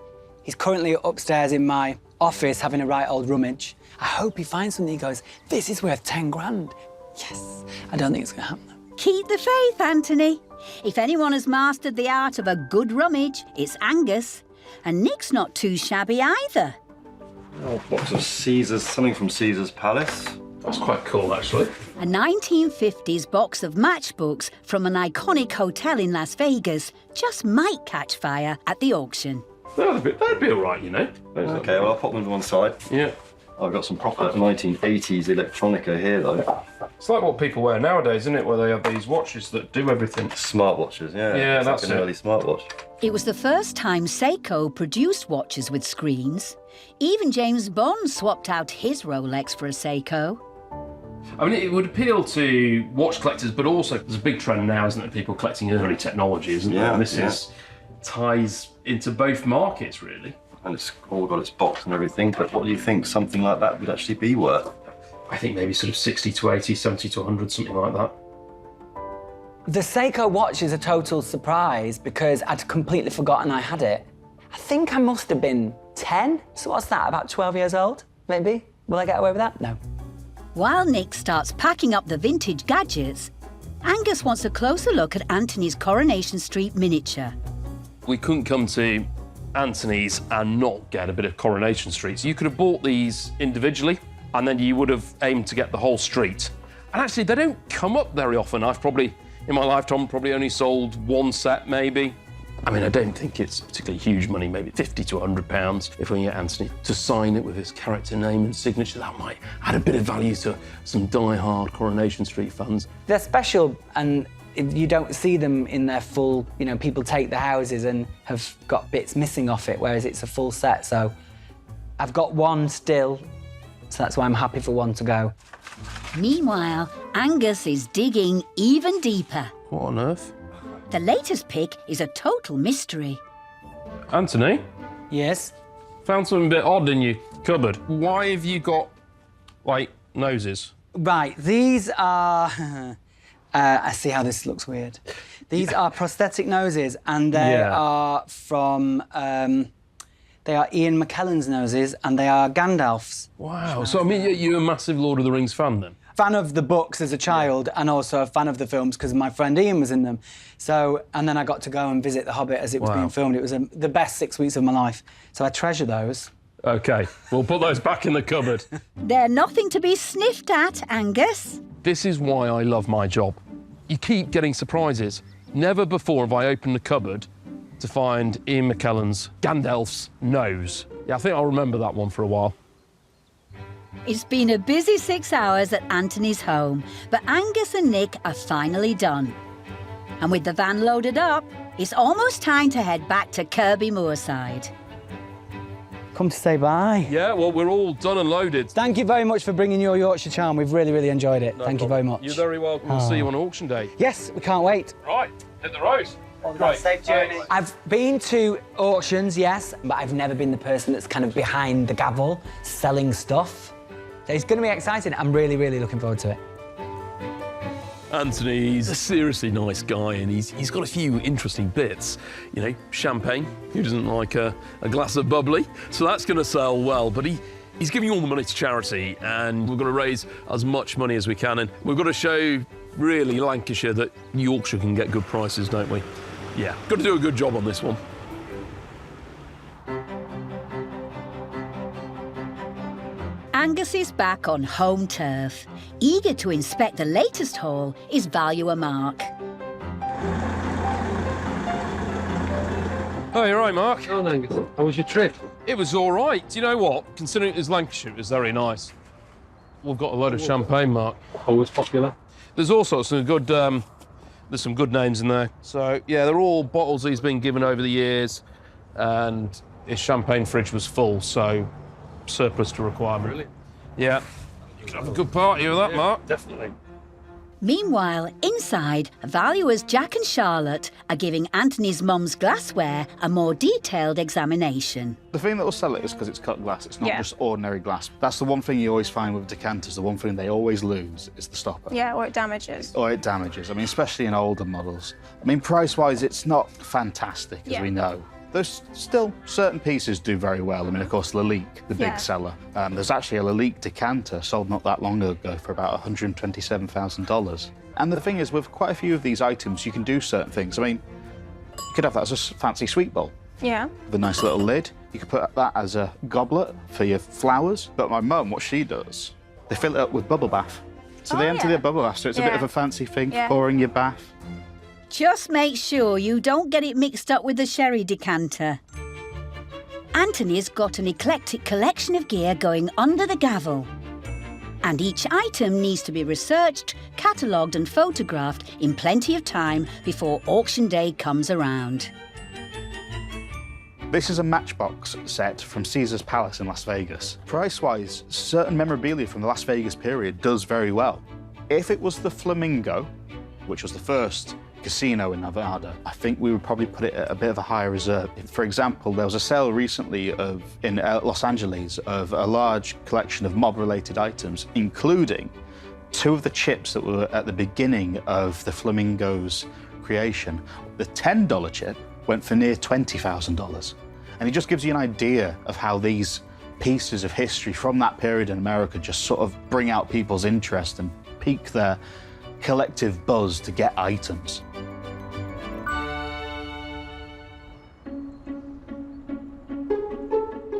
Speaker 3: He's currently upstairs in my office having a right old rummage. I hope he finds something he goes, this is worth 10 grand. Yes. I don't think it's going to happen.
Speaker 1: Keep the faith, Anthony. If anyone has mastered the art of a good rummage, it's Angus. And Nick's not too shabby either.
Speaker 10: Oh, box of Caesar's, something from Caesar's Palace.
Speaker 2: That's quite cool, actually.
Speaker 1: A 1950s box of matchbooks from an iconic hotel in Las Vegas just might catch fire at the auction.
Speaker 2: That'd be all right, you know.
Speaker 10: Okay, well, I'll pop them to one side.
Speaker 2: Yeah.
Speaker 10: I've got some proper 1980s electronica here, though.
Speaker 2: It's like what people wear nowadays, isn't it? Where they have these watches that do everything.
Speaker 10: Smartwatches, yeah.
Speaker 2: Yeah,
Speaker 10: it's
Speaker 2: that's
Speaker 10: like an early smartwatch.
Speaker 1: It was the first time Seiko produced watches with screens. Even James Bond swapped out his Rolex for a Seiko.
Speaker 2: I mean, it would appeal to watch collectors, but also there's a big trend now, isn't it? People collecting early technology, isn't there? And this ties into both markets, really.
Speaker 10: And it's all got its box and everything, but what do you think something like that would actually be worth?
Speaker 2: I think maybe sort of 60 to 80, 70 to 100, something like that.
Speaker 3: The Seiko watch is a total surprise because I'd completely forgotten I had it. I think I must have been 10. So what's that, about 12 years old, maybe? Will I get away with that? No.
Speaker 1: While Nick starts packing up the vintage gadgets, Angus wants a closer look at Anthony's Coronation Street miniature.
Speaker 2: We couldn't come to Anthony's and not get a bit of Coronation Street. So you could have bought these individually and then you would have aimed to get the whole street. And actually, they don't come up very often. I've probably, in my lifetime, probably only sold one set, maybe. I mean, I don't think it's particularly huge money, maybe 50 to 100 pounds. If we can get Anthony to sign it with his character name and signature, that might add a bit of value to some die-hard Coronation Street fans.
Speaker 3: They're special and you don't see them in their full, you know, people take the houses and have got bits missing off it, whereas it's a full set. So I've got one still, so that's why I'm happy for one to go.
Speaker 1: Meanwhile, Angus is digging even deeper.
Speaker 2: What on earth?
Speaker 1: The latest pick is a total mystery.
Speaker 2: Anthony?
Speaker 3: Yes?
Speaker 2: Found something a bit odd in your cupboard. Why have you got, like, noses?
Speaker 3: Right, these are... I see how this looks weird. These are prosthetic noses, and they are from... they are Ian McKellen's noses, and they are Gandalf's.
Speaker 2: Wow. So, I mean, you're a massive Lord of the Rings fan, then?
Speaker 3: Fan of the books as a child, and also a fan of the films because my friend Ian was in them. So, and then I got to go and visit The Hobbit as it was being filmed. It was the best 6 weeks of my life. So I treasure those.
Speaker 2: OK, we'll put those back in the cupboard.
Speaker 1: They're nothing to be sniffed at, Angus.
Speaker 2: This is why I love my job. You keep getting surprises. Never before have I opened the cupboard to find Ian McKellen's Gandalf's nose. Yeah, I think I'll remember that one for a while.
Speaker 1: It's been a busy 6 hours at Anthony's home, but Angus and Nick are finally done. And with the van loaded up, it's almost time to head back to Kirby Moorside.
Speaker 3: Come to say bye.
Speaker 2: Yeah, well, we're all done and loaded.
Speaker 3: Thank you very much for bringing your Yorkshire charm. We've really, really enjoyed it. Thank you very much.
Speaker 2: You're very welcome. We'll see you on auction day.
Speaker 3: Yes, we can't wait.
Speaker 2: Right, hit the road.
Speaker 3: Right. Safe journey. I've been to auctions, yes, but I've never been the person that's kind of behind the gavel, selling stuff. So it's going to be exciting. I'm really, really looking forward to it.
Speaker 2: Anthony's a seriously nice guy, and he's got a few interesting bits. You know, champagne. Who doesn't like a glass of bubbly? So that's going to sell well, but he's giving all the money to charity, and we're going to raise as much money as we can, and we've got to show, really, Lancashire that Yorkshire can get good prices, don't we? Yeah, got to do a good job on this one.
Speaker 1: Angus is back on home turf. Eager to inspect the latest haul is Valuer Mark.
Speaker 2: Oh, you're right, Mark.
Speaker 11: Oh, Angus, how was your trip?
Speaker 2: It was all right. Do you know what? Considering it was Lancashire, it was very nice. We've got a load of champagne, Mark.
Speaker 11: Always popular.
Speaker 2: There's also some good, there's some good names in there. So, yeah, they're all bottles he's been given over the years, and his champagne fridge was full, so surplus to requirement.
Speaker 11: Brilliant.
Speaker 2: Yeah. You can have a good party with that, Mark.
Speaker 11: Definitely.
Speaker 1: Meanwhile, inside, valuers Jack and Charlotte are giving Anthony's mum's glassware a more detailed examination.
Speaker 9: The thing that will sell it is because it's cut glass. It's not just ordinary glass. That's the one thing you always find with decanters. The one thing they always lose is the stopper.
Speaker 12: Yeah, or it damages.
Speaker 9: Or it damages. I mean, especially in older models. I mean, price-wise, it's not fantastic, as we know.
Speaker 12: There's still certain pieces do very well. I mean, of course, Lalique, the big seller. There's actually a Lalique decanter sold not that long ago for about $127,000. And the thing is, with quite a few of these items, you can do certain things. I mean, you could have that as a fancy sweet bowl.
Speaker 7: Yeah.
Speaker 12: With a nice little lid. You could put that as a goblet for your flowers. But my mum, what she does, they fill it up with bubble bath. So they enter their bubble bath, so it's a bit of a fancy thing for pouring your bath.
Speaker 1: Just make sure you don't get it mixed up with the sherry decanter. Anthony's got an eclectic collection of gear going under the gavel. And each item needs to be researched, catalogued and photographed in plenty of time before auction day comes around.
Speaker 12: This is a matchbox set from Caesar's Palace in Las Vegas. Price-wise, certain memorabilia from the Las Vegas period does very well. If it was the Flamingo, which was the first casino in Nevada, I think we would probably put it at a bit of a higher reserve. For example, there was a sale recently in Los Angeles of a large collection of mob-related items, including 2 of the chips that were at the beginning of the Flamingo's creation. The $10 chip went for near $20,000. And it just gives you an idea of how these pieces of history from that period in America just sort of bring out people's interest and pique their collective buzz to get items.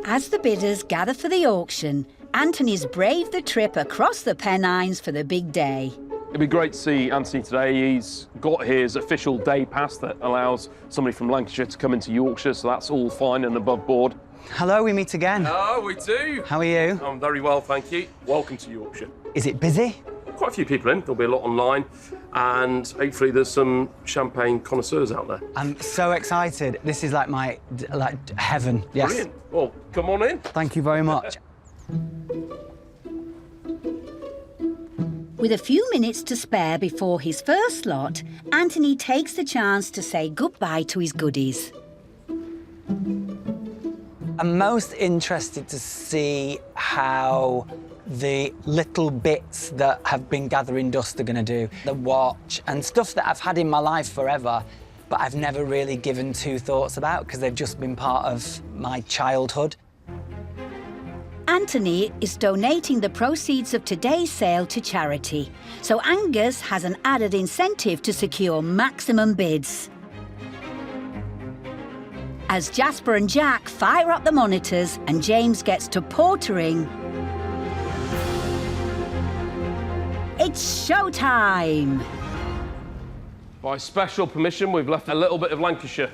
Speaker 1: As the bidders gather for the auction, Anthony's braved the trip across the Pennines for the big day.
Speaker 8: It'd be great to see Anthony today. He's got his official day pass that allows somebody from Lancashire to come into Yorkshire, so that's all fine and above board.
Speaker 3: Hello, we meet again.
Speaker 8: Oh, we do.
Speaker 3: How are you?
Speaker 8: I'm very well, thank you. Welcome to Yorkshire.
Speaker 3: Is it busy?
Speaker 8: Quite a few people in. There'll be a lot online, and hopefully there's some champagne connoisseurs out there.
Speaker 3: I'm so excited. This is like my heaven. Yes.
Speaker 8: Brilliant. Well, come on in.
Speaker 3: Thank you very much.
Speaker 1: With a few minutes to spare before his first lot, Anthony takes the chance to say goodbye to his goodies.
Speaker 3: I'm most interested to see how the little bits that have been gathering dust are going to do. The watch and stuff that I've had in my life forever, but I've never really given 2 thoughts about because they've just been part of my childhood.
Speaker 1: Anthony is donating the proceeds of today's sale to charity, so Angus has an added incentive to secure maximum bids. As Jasper and Jack fire up the monitors and James gets to portering, it's showtime!
Speaker 8: By special permission, we've left a little bit of Lancashire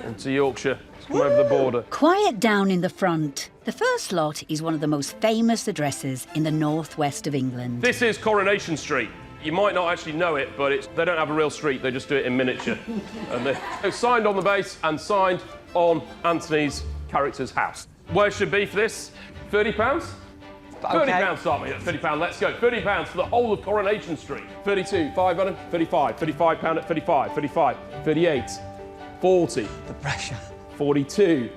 Speaker 8: into Yorkshire to come over the border.
Speaker 1: Quiet down in the front. The first lot is one of the most famous addresses in the northwest of England.
Speaker 8: This is Coronation Street. You might not actually know it, but they don't have a real street, they just do it in miniature. And they're signed on the base and signed on Anthony's character's house. Where should be for this? £30?
Speaker 3: Okay.
Speaker 8: £30 start me at £30, let's go. £30 for the whole of Coronation Street. 32, 5 on 35, £35 at 35, 35, 38, 40.
Speaker 3: The pressure.
Speaker 8: 42,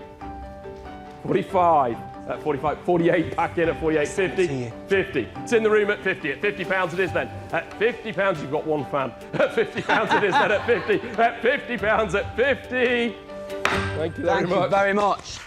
Speaker 8: 45, at 45, 48 back in at 48, 50, 50. It's in the room at 50. At £50 it is then. At £50 you've got 1 fan. At £50 it is then at 50. At £50 at 50. Thank you very much.
Speaker 3: Thank you very much.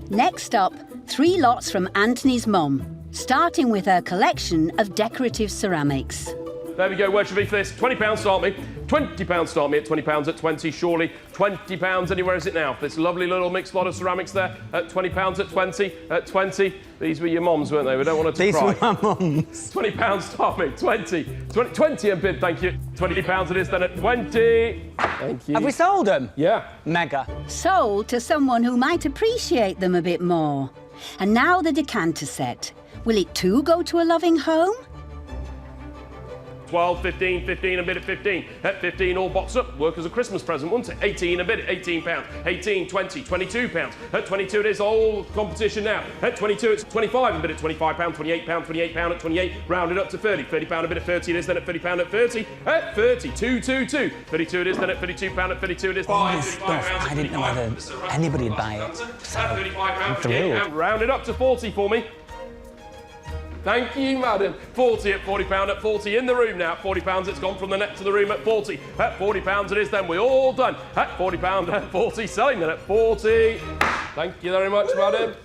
Speaker 1: Next up, 3 lots from Anthony's mum, starting with her collection of decorative ceramics.
Speaker 8: There we go, where should be for this? £20 start me. £20 start me at £20 at 20, surely. £20 anywhere is it now? This lovely little mixed lot of ceramics there at £20 at 20, at 20. These were your mums, weren't they? We don't want her to cry.
Speaker 3: These were my mums.
Speaker 8: £20 start me, 20 and bid, thank you. £20 it is then at 20. Thank you.
Speaker 3: Have we sold them?
Speaker 8: Yeah.
Speaker 3: Mega.
Speaker 1: Sold to someone who might appreciate them a bit more. And now the decanter set. Will it too go to a loving home?
Speaker 8: 12, 15, 15 and bid at 15. At 15, all boxed up. Work as a Christmas present, wouldn't it? 18 and bid at £18. 18, 20, £22. At 22, it is all competition now. At 22, it's 25 and bid at £25, £28, £28 at 28. Rounded up to 30. £30 a bid at 30, it is then at £30 at 30. At 30, 222. 32, it is then at £32 at 32, it is.
Speaker 3: Stuff. I didn't know whether anybody'd buy it. So I'm thrilled.
Speaker 8: Rounded up to 40 for me. Thank you, madam. 40 at £40 at 40 in the room now. At £40, it's gone from the net to the room at 40. At £40 it is then. We're all done. At £40 at 40, selling then at 40. Thank you very much, madam.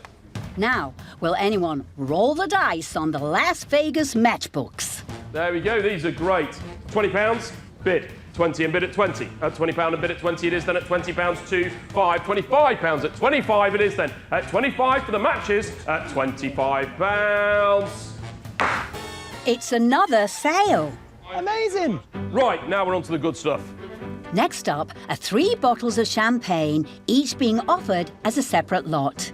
Speaker 1: Now, will anyone roll the dice on the Las Vegas matchbooks?
Speaker 8: There we go. These are great. £20, bid. 20 and bid at 20. At £20 and bid at 20 it is then. At £20 to 5. £25 at 25 it is then. At 25 for the matches. At £25.
Speaker 1: It's another sale.
Speaker 3: Amazing.
Speaker 8: Right, now we're on to the good stuff.
Speaker 1: Next up are 3 bottles of champagne, each being offered as a separate lot.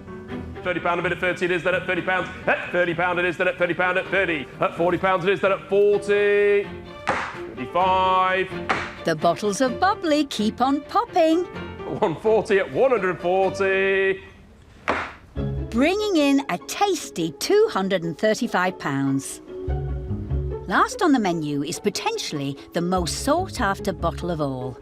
Speaker 8: £30 a bid at 30 it is then. At £30. At £30 it is then. At £30 at 30. At £40 it is then. At 40. 35.
Speaker 1: The bottles of bubbly keep on popping.
Speaker 8: 140 at 140.
Speaker 1: Bringing in a tasty £235. Last on the menu is potentially the most sought-after bottle of all.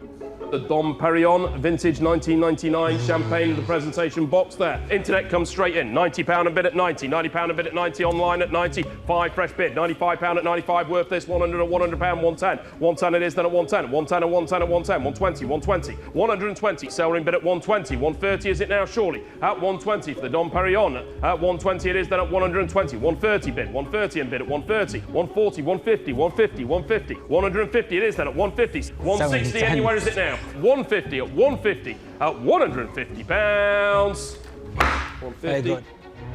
Speaker 8: The Dom Perignon Vintage 1999 champagne in the presentation box there. Internet comes straight in. £90 a bid at 90. £90 a bid at 90. Online at 90. 5 fresh bid. £95 at 95. Worth this. 100 at £100. 110. 110 it is then at 110. 110 at 110 at 110. 120. 120. 120. Sell in bid at 120. 130 is it now surely. At 120 for the Dom Perignon. At 120 it is then at 120. 130 bid. 130 and bid at 130. 140. 150. 150. 150. 150 it is then at 150. 160 anywhere is it now. 150 at 150 at £150. 150.
Speaker 3: Very good.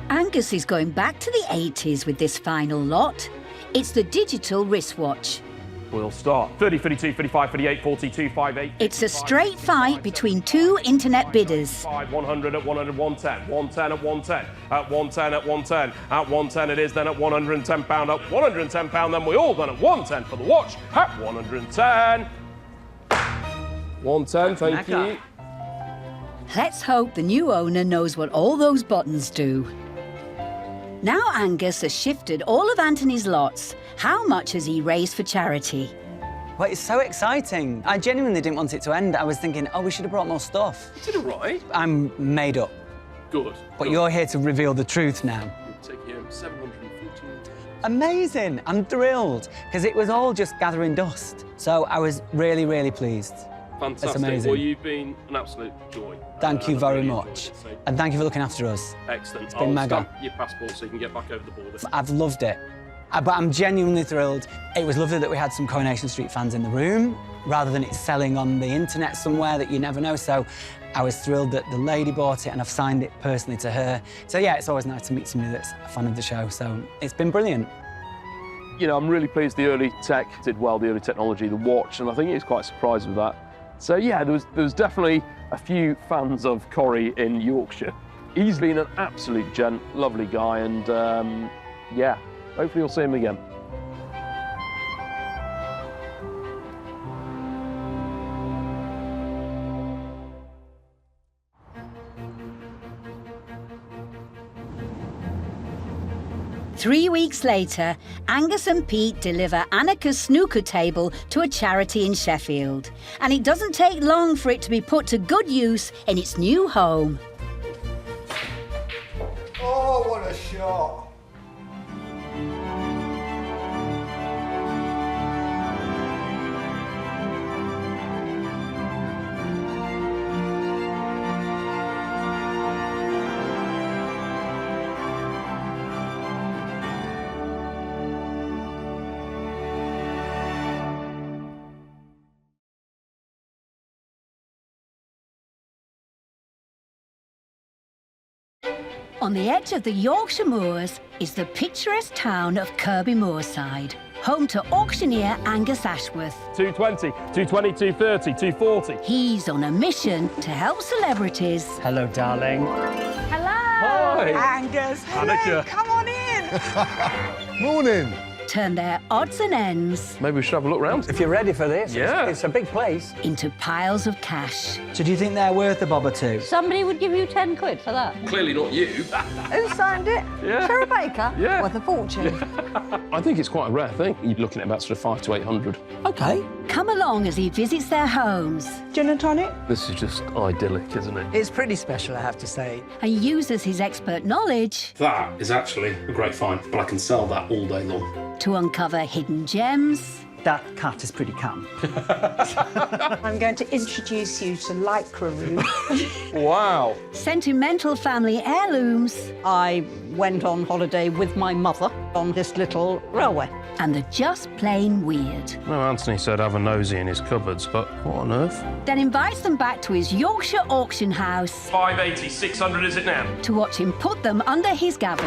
Speaker 1: Angus is going back to the 80s with this final lot. It's the digital wristwatch.
Speaker 8: We'll start. 30, 32, 35, 38, 42, 58.
Speaker 1: It's a straight fight between 2 internet bidders.
Speaker 8: 100 at 100, 110. 110 at 110. At 110 at 110. At 110 it is then at £110. At £110 then we all done at 110 for the watch. At 110. 110, thank you.
Speaker 1: Let's hope the new owner knows what all those buttons do. Now Angus has shifted all of Anthony's lots. How much has he raised for charity?
Speaker 3: Well, it's so exciting. I genuinely didn't want it to end. I was thinking, oh, we should have brought more stuff.
Speaker 2: You did all right.
Speaker 3: I'm made up.
Speaker 2: Good.
Speaker 3: But you're here to reveal the truth now.
Speaker 2: Take you home 714.
Speaker 3: Amazing. I'm thrilled, because it was all just gathering dust. So I was really, really pleased.
Speaker 2: Fantastic.
Speaker 3: It's amazing.
Speaker 2: Well, you've been an absolute joy.
Speaker 3: Thank you very
Speaker 2: really
Speaker 3: much. And thank you for looking after us.
Speaker 2: Excellent.
Speaker 3: It's been mega.
Speaker 2: Stamp your passport so you can get back over the border.
Speaker 3: I've loved it. But I'm genuinely thrilled. It was lovely that we had some Coronation Street fans in the room, rather than it selling on the internet somewhere that you never know. So I was thrilled that the lady bought it and I've signed it personally to her. So yeah, it's always nice to meet somebody that's a fan of the show. So it's been brilliant.
Speaker 13: You know, I'm really pleased the early tech did well, the early technology, the watch, and I think he was quite surprised with that. So yeah, there was definitely a few fans of Corrie in Yorkshire. He's been an absolute gent, lovely guy, and yeah, hopefully you'll see him again.
Speaker 1: Three weeks later, Angus and Pete deliver Anneka's snooker table to a charity in Sheffield. And it doesn't take long for it to be put to good use in its new home.
Speaker 14: Oh, what a shot!
Speaker 1: On the edge of the Yorkshire moors is the picturesque town of Kirby Moorside, home to auctioneer Angus Ashworth.
Speaker 8: 220, 220, 230, 240.
Speaker 1: He's on a mission to help celebrities.
Speaker 3: Hello, darling.
Speaker 4: Hello.
Speaker 8: Hi.
Speaker 4: Angus.
Speaker 8: Anneka.
Speaker 4: Come on in.
Speaker 14: Morning.
Speaker 1: Turn their odds and ends
Speaker 2: Maybe we should have a look round.
Speaker 3: If you're ready for this,
Speaker 2: Yeah.
Speaker 3: it's a big place.
Speaker 1: into piles of cash.
Speaker 3: So do you think they're worth a bob or two?
Speaker 6: Somebody would give you 10 quid for that.
Speaker 2: Clearly not you.
Speaker 4: Who signed it?
Speaker 2: Yeah.
Speaker 4: Sarah Baker?
Speaker 2: Yeah.
Speaker 4: Worth a fortune.
Speaker 13: I think it's quite a rare thing. You're looking at about sort of 500 to 800.
Speaker 3: OK.
Speaker 1: Come along as he visits their homes
Speaker 4: Gin and tonic?
Speaker 13: This is just idyllic, isn't it?
Speaker 3: It's pretty special, I have to say.
Speaker 1: and uses his expert knowledge
Speaker 2: That is actually a great find, but I can sell that all day long.
Speaker 1: to uncover hidden gems.
Speaker 3: That cat is pretty calm.
Speaker 4: I'm going to introduce you to lycra room.
Speaker 13: Wow.
Speaker 1: Sentimental family heirlooms.
Speaker 6: I went on holiday with my mother on this little railway.
Speaker 1: And the just plain weird.
Speaker 13: No, Anthony said have a nosy in his cupboards, but what on earth?
Speaker 1: Then invites them back to his Yorkshire auction house
Speaker 8: 580, 600 is it now?
Speaker 1: to watch him put them under his gavel.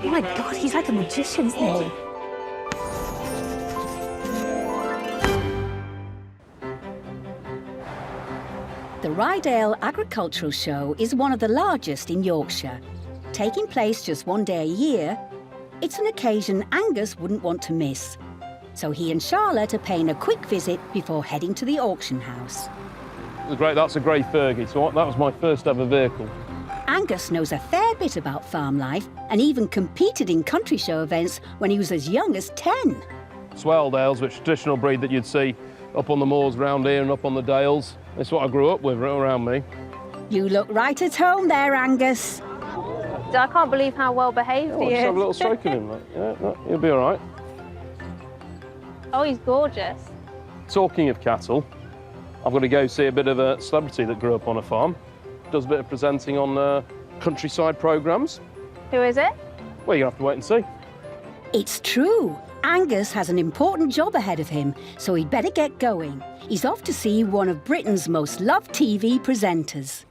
Speaker 7: Oh my God, he's like a magician, isn't he?
Speaker 1: The Rydale Agricultural Show is one of the largest in Yorkshire. Taking place just one day a year, it's an occasion Angus wouldn't want to miss. So he and Charlotte are paying a quick visit before heading to the auction house.
Speaker 13: That's a grey Fergie, so that was my first ever vehicle.
Speaker 1: Angus knows a fair bit about farm life and even competed in country show events when he was as young as 10.
Speaker 13: Swaledales, which is a traditional breed that you'd see up on the moors around here and up on the dales. That's what I grew up with around me.
Speaker 1: You look right at home there, Angus.
Speaker 15: I can't believe how well behaved he
Speaker 13: Just
Speaker 15: is.
Speaker 13: have a little stroke in him. Yeah, no, he'll be all right.
Speaker 15: Oh, he's gorgeous.
Speaker 13: Talking of cattle, I've got to go see a bit of a celebrity that grew up on a farm. Does a bit of presenting on countryside programmes.
Speaker 15: Who is it?
Speaker 13: Well, you're going to have to wait and see.
Speaker 1: It's true. Angus has an important job ahead of him, so he'd better get going. He's off to see one of Britain's most loved TV presenters.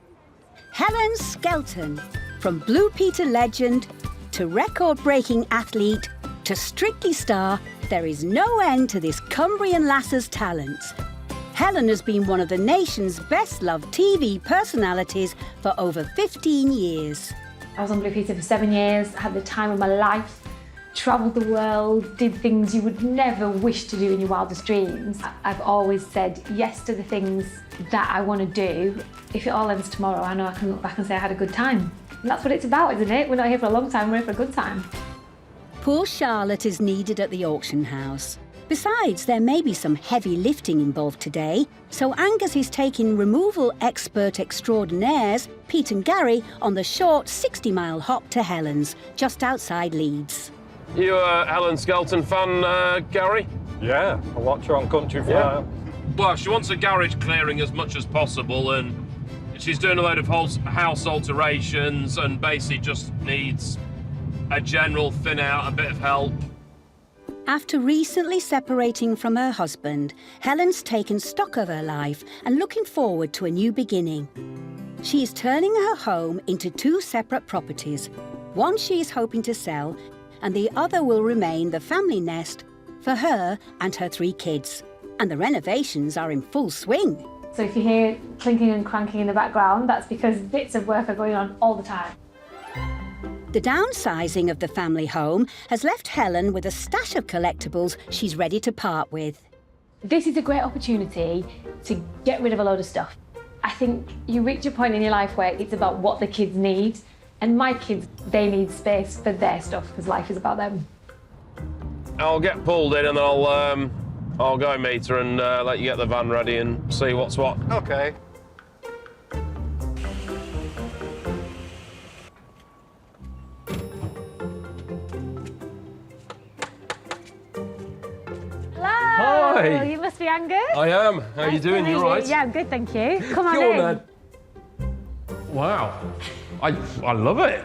Speaker 1: Helen Skelton. From Blue Peter legend to record-breaking athlete to Strictly star, there is no end to this Cumbrian lass's talents. Helen has been one of the nation's best-loved TV personalities for over 15 years.
Speaker 16: I was on Blue Peter for 7 years, had the time of my life, travelled the world, did things you would never wish to do in your wildest dreams. I've always said yes to the things that I want to do. If it all ends tomorrow, I know I can look back and say I had a good time. And that's what it's about, isn't it? We're not here for a long time, we're here for a good time.
Speaker 1: Poor Charlotte is needed at the auction house. Besides, there may be some heavy lifting involved today, so Angus is taking removal expert extraordinaires, Pete and Gary, on the short 60-mile hop to Helen's, just outside Leeds.
Speaker 13: You a Helen Skelton fan, Gary?
Speaker 11: Yeah, I watch her on Country Fire.
Speaker 13: Yeah. Well, she wants a garage clearing as much as possible, and she's doing a load of house alterations and basically just needs a general thin out, a bit of help.
Speaker 1: After recently separating from her husband, Helen's taken stock of her life and looking forward to a new beginning. She is turning her home into 2 separate properties. One she is hoping to sell, and the other will remain the family nest for her and her 3 kids. And the renovations are in full swing.
Speaker 16: So if you hear clinking and cranking in the background, that's because bits of work are going on all the time.
Speaker 1: The downsizing of the family home has left Helen with a stash of collectibles she's ready to part with.
Speaker 16: This is a great opportunity to get rid of a load of stuff. I think you reach a point in your life where it's about what the kids need, and my kids, they need space for their stuff because life is about them.
Speaker 13: I'll get pulled in and then I'll go meet her and let you get the van ready and see what's what.
Speaker 11: Okay.
Speaker 16: Hello!
Speaker 13: Hi.
Speaker 16: You must be Angus.
Speaker 13: I am. How are you doing? You all right?
Speaker 16: Yeah, I'm good, thank you. Come on
Speaker 13: Go
Speaker 16: in.
Speaker 13: on, then. Wow. I love it.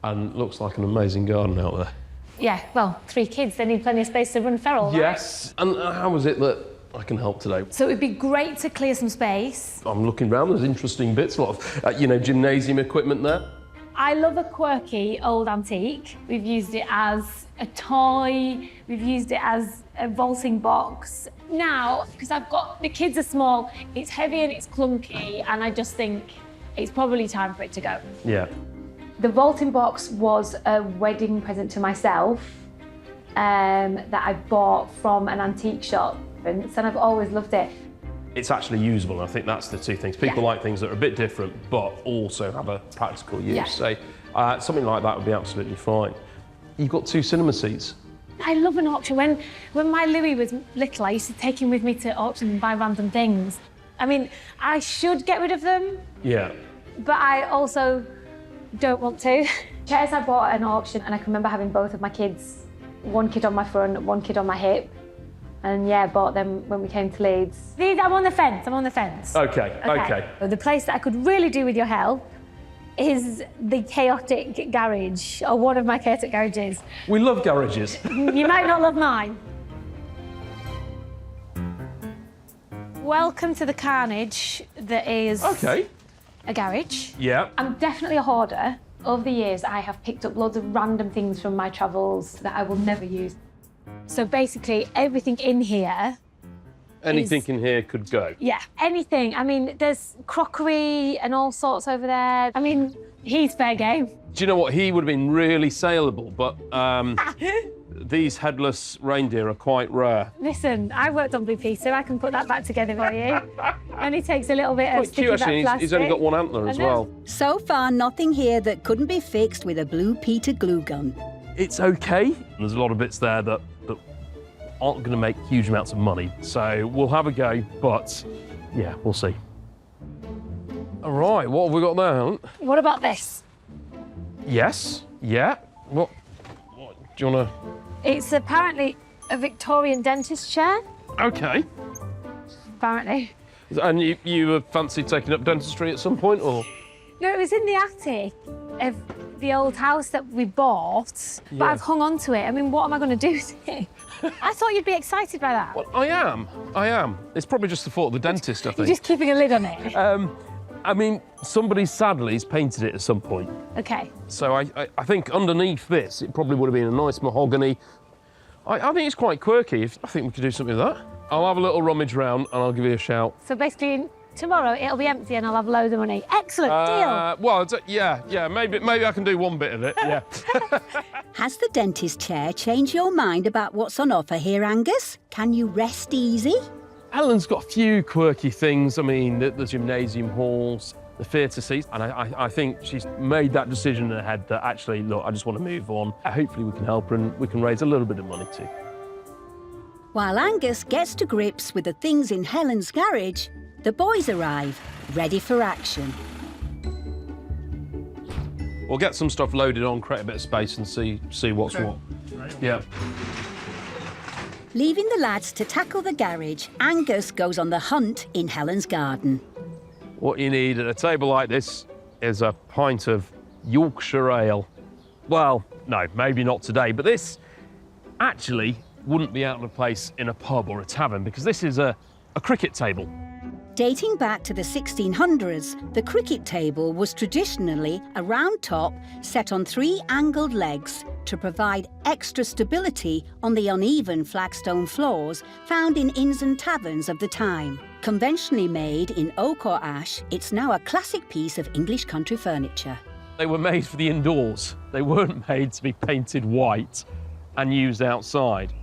Speaker 13: And looks like an amazing garden out there.
Speaker 16: Yeah, well, 3 kids, they need plenty of space to run feral, right?
Speaker 13: Yes. And how is it that I can help today?
Speaker 16: So it would be great to clear some space.
Speaker 13: I'm looking around, there's interesting bits, a lot of, gymnasium equipment there.
Speaker 16: I love a quirky old antique. We've used it as a toy, we've used it as a vaulting box. Now, because the kids are small, it's heavy and it's clunky, and I just think it's probably time for it to go.
Speaker 13: Yeah.
Speaker 16: The vaulting box was a wedding present to myself that I bought from an antique shop, and I've always loved it.
Speaker 13: It's actually usable, and I think that's the 2 things. People like things that are a bit different, but also have a practical use.
Speaker 16: Yeah.
Speaker 13: So something like that would be absolutely fine. You've got 2 cinema seats.
Speaker 16: I love an auction. When my Louis was little, I used to take him with me to auction and buy random things. I mean, I should get rid of them,
Speaker 13: Yeah.
Speaker 16: but I also don't want to. Chairs I bought at an auction, and I can remember having both of my kids, one kid on my front, one kid on my hip. And yeah, bought them when we came to Leeds. I'm on the fence,
Speaker 13: Okay.
Speaker 16: The place that I could really do with your help is the chaotic garage, or one of my chaotic garages.
Speaker 13: We love garages.
Speaker 16: You might not love mine. Welcome to the carnage that is a garage.
Speaker 13: Yeah.
Speaker 16: I'm definitely a hoarder. Over the years, I have picked up loads of random things from my travels that I will never use. So basically, everything in here
Speaker 13: Anything in here could go.
Speaker 16: Yeah, anything. I mean, there's crockery and all sorts over there. I mean, he's fair game.
Speaker 13: Do you know what? He would have been really saleable, but these headless reindeer are quite rare.
Speaker 16: Listen, I worked on Blue Peter. I can put that back together for you. Only takes a little bit of
Speaker 13: Quite
Speaker 16: sticky
Speaker 13: cute,
Speaker 16: back
Speaker 13: actually.
Speaker 16: plastic.
Speaker 13: He's only got one antler as well.
Speaker 1: So far, nothing here that couldn't be fixed with a Blue Peter glue gun.
Speaker 13: It's okay. There's a lot of bits there that aren't going to make huge amounts of money. So we'll have a go, but yeah, we'll see. All right, what have we got there, Helen?
Speaker 16: What about this?
Speaker 13: Yes, yeah. What do you want to...
Speaker 16: It's apparently a Victorian dentist chair.
Speaker 13: Okay.
Speaker 16: Apparently.
Speaker 13: And you fancy taking up dentistry at some point, or...?
Speaker 16: No, it was in the attic of the old house that we bought, but
Speaker 13: Yeah.
Speaker 16: I've hung on to it. I mean, what am I going to do with it? I thought you'd be excited by that.
Speaker 13: Well, I am. It's probably just the fault of the dentist, I
Speaker 16: You're
Speaker 13: think.
Speaker 16: just keeping a lid on it.
Speaker 13: I mean, somebody sadly has painted it at some point.
Speaker 16: Okay.
Speaker 13: So I think underneath this, it probably would have been a nice mahogany. I think it's quite quirky. I think we could do something with that. I'll have a little rummage round and I'll give you a shout.
Speaker 16: So basically, tomorrow it'll be empty and I'll have loads of money. Excellent deal.
Speaker 13: Well, yeah, maybe I can do one bit of it, yeah.
Speaker 1: Has the dentist chair changed your mind about what's on offer here, Angus? Can you rest easy?
Speaker 13: Helen's got a few quirky things. I mean, the gymnasium halls, the theatre seats, and I think she's made that decision in her head that actually, look, I just want to move on. Hopefully we can help her and we can raise a little bit of money too.
Speaker 1: While Angus gets to grips with the things in Helen's garage, the boys arrive, ready for action.
Speaker 13: We'll get some stuff loaded on, create a bit of space and see what's what. Yeah.
Speaker 1: Leaving the lads to tackle the garage, Angus goes on the hunt in Helen's garden.
Speaker 13: What you need at a table like this is a pint of Yorkshire ale. Well, no, maybe not today, but this actually wouldn't be out of place in a pub or a tavern because this is a cricket table.
Speaker 1: Dating back to the 1600s, the cricket table was traditionally a round top set on 3 angled legs to provide extra stability on the uneven flagstone floors found in inns and taverns of the time. Conventionally made in oak or ash, it's now a classic piece of English country furniture.
Speaker 13: They were made for the indoors. They weren't made to be painted white and used outside.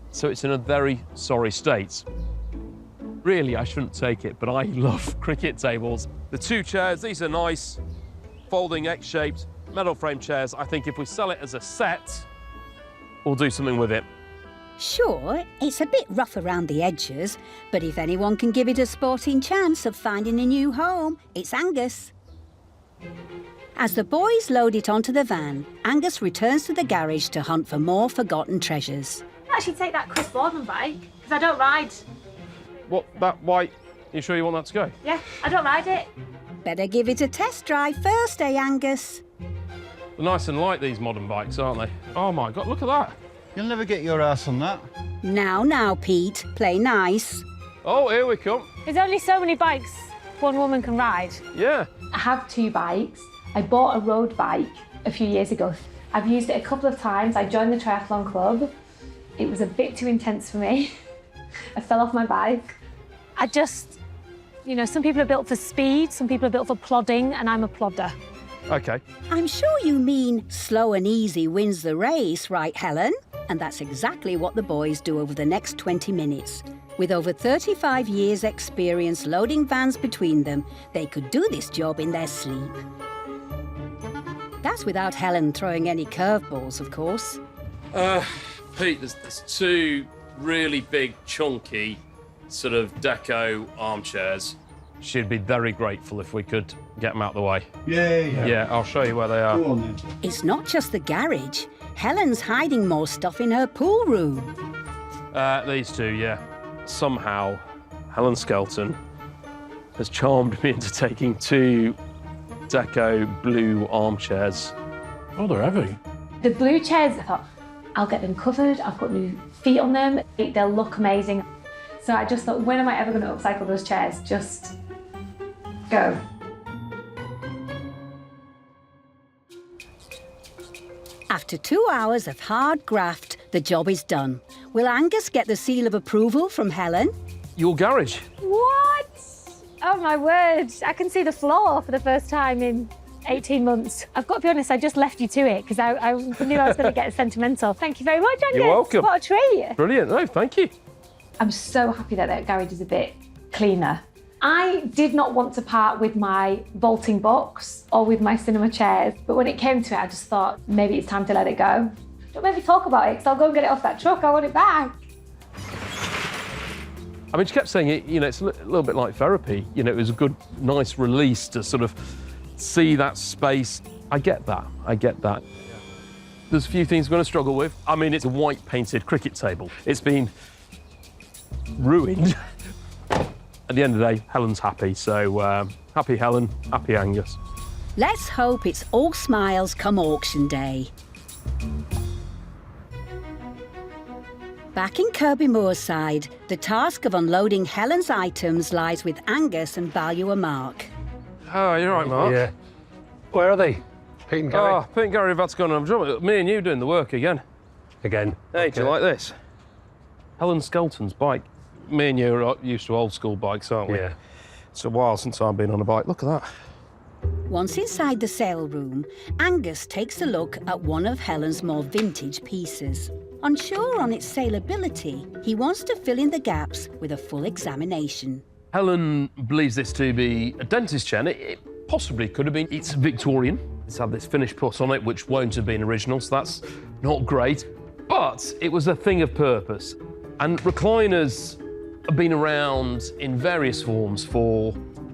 Speaker 13: So it's in a very sorry state. Really, I shouldn't take it, but I love cricket tables. The 2 chairs, these are nice, folding X-shaped metal frame chairs. I think if we sell it as a set, we'll do something with it.
Speaker 1: Sure, it's a bit rough around the edges, but if anyone can give it a sporting chance of finding a new home, it's Angus. As the boys load it onto the van, Angus returns to the garage to hunt for more forgotten treasures.
Speaker 16: Actually take that Chris Boardman bike, because I don't ride.
Speaker 13: What, that white? You sure you want that to go?
Speaker 16: Yeah, I don't ride it.
Speaker 1: Better give it a test drive first, eh, Angus?
Speaker 13: They're nice and light, these modern bikes, aren't they? Oh my God, look at that.
Speaker 5: You'll never get your ass on that.
Speaker 1: Now, Pete, play nice.
Speaker 13: Oh, here we come.
Speaker 16: There's only so many bikes one woman can ride.
Speaker 13: Yeah.
Speaker 16: I have 2 bikes. I bought a road bike a few years ago. I've used it a couple of times. I joined the triathlon club. It was a bit too intense for me. I fell off my bike. I just, some people are built for speed, some people are built for plodding, and I'm a plodder.
Speaker 13: Okay.
Speaker 1: I'm sure you mean slow and easy wins the race, right, Helen? And that's exactly what the boys do over the next 20 minutes. With over 35 years' experience loading vans between them, they could do this job in their sleep. That's without Helen throwing any curveballs, of course.
Speaker 2: Pete, there's two really big, chunky, sort of deco armchairs. She'd be very grateful if we could get them out of the way.
Speaker 5: Yeah.
Speaker 2: Yeah, I'll show you where they are.
Speaker 5: Go on then.
Speaker 1: It's not just the garage. Helen's hiding more stuff in her pool room.
Speaker 2: These two, yeah. Somehow, Helen Skelton has charmed me into taking two deco blue armchairs.
Speaker 11: Oh, they're heavy.
Speaker 16: The blue chairs, I thought, I'll get them covered, I'll put new feet on them, they'll look amazing. So I just thought, when am I ever going to upcycle those chairs? Just go.
Speaker 1: After 2 hours of hard graft, the job is done. Will Angus get the seal of approval from Helen?
Speaker 2: Your garage.
Speaker 16: What? Oh my word, I can see the floor for the first time in 18 months. I've got to be honest, I just left you to it because I knew I was going to get sentimental. Thank you very much, Angus.
Speaker 2: You're welcome.
Speaker 16: What a treat.
Speaker 2: Brilliant. No, thank you.
Speaker 16: I'm so happy that that garage is a bit cleaner. I did not want to part with my vaulting box or with my cinema chairs, but when it came to it, I just thought maybe it's time to let it go. Don't make me talk about it, because I'll go and get it off that truck. I want it back.
Speaker 2: I mean, she kept saying it, you know, it's a little bit like therapy. You know, it was a good, nice release to sort of see that space. I get that. There's a few things we're going to struggle with. I mean, it's a white painted cricket table. It's been ruined. At the end of the day, Helen's happy, so happy Helen, happy Angus.
Speaker 1: Let's hope it's all smiles come auction day. Back in Kirby Moorside, the task of unloading Helen's items lies with Angus and valuer Mark.
Speaker 2: Oh, you're right, Mark.
Speaker 11: Yeah. Where are they? Pete and Gary?
Speaker 2: Oh, Pete and Gary have had to go on a job. Me and you doing the work again.
Speaker 11: Again?
Speaker 2: Hey,
Speaker 11: Okay.
Speaker 2: do you like this? Helen Skelton's bike. Me and you are used to old school bikes, aren't we?
Speaker 11: Yeah.
Speaker 2: It's a while since I've been on a bike. Look at that.
Speaker 1: Once inside the sale room, Angus takes a look at one of Helen's more vintage pieces. Unsure on its saleability, he wants to fill in the gaps with a full examination.
Speaker 2: Helen believes this to be a dentist chair. It possibly could have been. It's Victorian. It's had this finish put on it, which won't have been original, so that's not great. But it was a thing of purpose. And recliners have been around in various forms for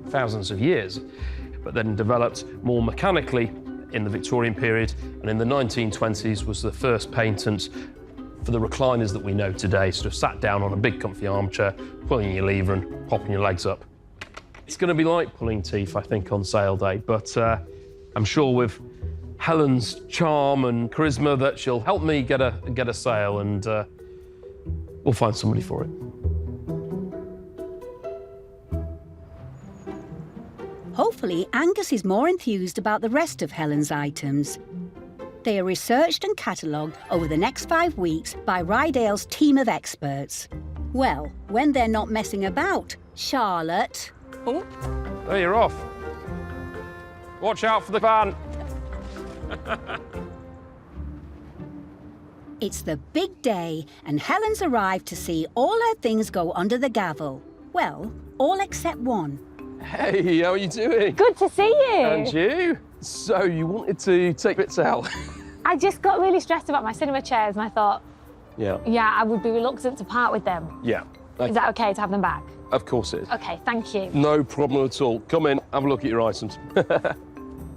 Speaker 2: thousands of years, but then developed more mechanically in the Victorian period, and in the 1920s was the first patent for the recliners that we know today, sort of sat down on a big comfy armchair, pulling your lever and popping your legs up. It's going to be like pulling teeth, I think, on sale day, but I'm sure with Helen's charm and charisma that she'll help me get a sale, and we'll find somebody for it.
Speaker 1: Hopefully, Angus is more enthused about the rest of Helen's items. They are researched and catalogued over the next 5 weeks by Rydale's team of experts. Well, when they're not messing about, Charlotte...
Speaker 2: Oh, there you're off. Watch out for the van.
Speaker 1: It's the big day, and Helen's arrived to see all her things go under the gavel. Well, all except one.
Speaker 2: Hey, how are you doing?
Speaker 16: Good to see you.
Speaker 2: And you? So you wanted to take bits out?
Speaker 16: I just got really stressed about my cinema chairs and I thought,
Speaker 2: Yeah.
Speaker 16: I would be reluctant to part with them.
Speaker 2: Yeah.
Speaker 16: Is that okay to have them back?
Speaker 2: Of course it is.
Speaker 16: Okay, thank you.
Speaker 2: No problem at all. Come in, have a look at your items.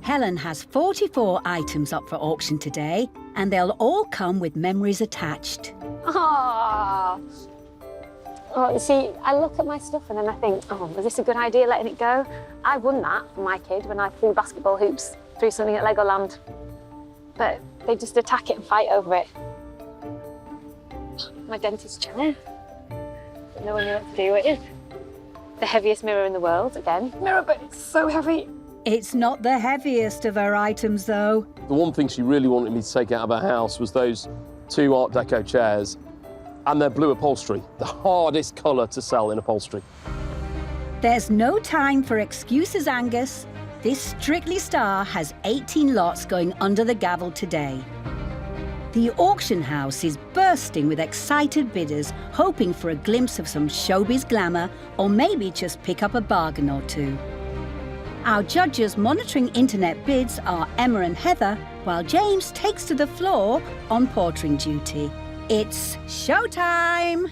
Speaker 1: Helen has 44 items up for auction today, and they'll all come with memories attached.
Speaker 16: Oh, you see, I look at my stuff and then I think, oh, was this a good idea letting it go? I won that for my kid when I threw basketball hoops through something at Legoland. But they just attack it and fight over it. My dentist chair. No one knew what to do with it. The heaviest mirror in the world, again. Mirror, but it's so heavy.
Speaker 1: It's not the heaviest of her items, though.
Speaker 2: The one thing she really wanted me to take out of her house was those 2 Art Deco chairs and their blue upholstery, the hardest colour to sell in upholstery.
Speaker 1: There's no time for excuses, Angus. This Strictly Star has 18 lots going under the gavel today. The auction house is bursting with excited bidders, hoping for a glimpse of some showbiz glamour, or maybe just pick up a bargain or two. Our judges monitoring internet bids are Emma and Heather, while James takes to the floor on portering duty. It's showtime!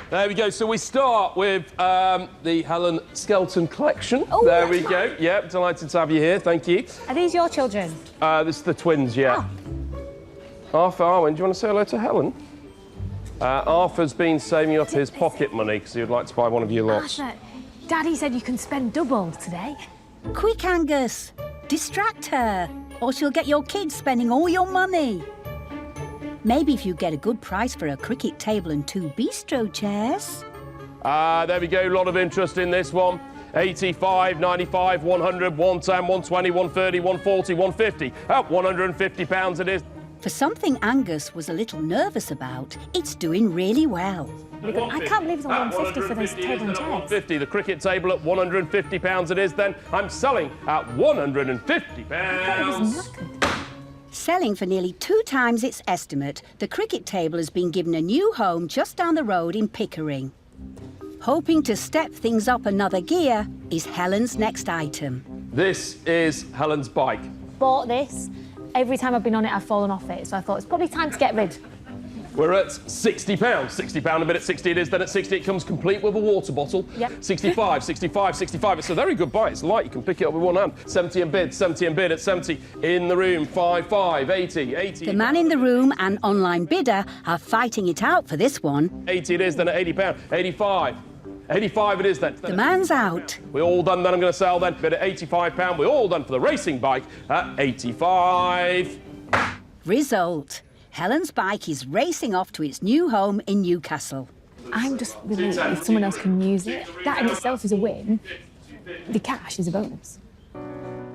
Speaker 8: There we go. So we start with the Helen Skelton collection.
Speaker 7: Oh,
Speaker 8: there we
Speaker 7: that's
Speaker 8: go.
Speaker 7: nice.
Speaker 8: Yep, delighted to have you here. Thank you.
Speaker 7: Are these your children?
Speaker 8: This is the twins, yeah. Arthur, Arwen, do you want to say hello to Helen? Arthur's been saving up his pocket money because he would like to buy one of your lots.
Speaker 7: Arthur, Daddy said you can spend double today.
Speaker 1: Quick, Angus! Distract her, or she'll get your kids spending all your money. Maybe if you get a good price for a cricket table and 2 bistro chairs.
Speaker 8: There we go. A lot of interest in this one. 85, 95, 100, 110, 120, 130, 140, 150. £150 it is.
Speaker 1: For something Angus was a little nervous about, it's doing really well.
Speaker 7: I can't believe it's on 150 for this table and chairs.
Speaker 8: 150. The cricket table at £150 it is then. I'm selling at £150.
Speaker 1: Selling for nearly 2 times its estimate, the cricket table has been given a new home just down the road in Pickering. Hoping to step things up another gear is Helen's next item.
Speaker 8: This is Helen's bike.
Speaker 7: Bought this. Every time I've been on it, I've fallen off it. So I thought it's probably time to get rid.
Speaker 8: We're at £60. £60 a bit at 60 it is. Then at 60 it comes complete with a water bottle.
Speaker 7: Yep.
Speaker 8: 65, 65, 65. It's a very good bike. It's light. You can pick it up with one hand. 70 and bid, 70 and bid at 70. In the room, 55, 80, 80.
Speaker 1: The man in the room and online bidder are fighting it out for this one.
Speaker 8: 80 it is, then at £80. 85. 85 it is then.
Speaker 1: The man's out.
Speaker 8: We're all done then. I'm going to sell then. Bid at £85. We're all done for the racing bike at 85.
Speaker 1: Result. Helen's bike is racing off to its new home in Newcastle.
Speaker 7: I'm just relieved if someone else can use it. That in itself is a win. The cash is a bonus.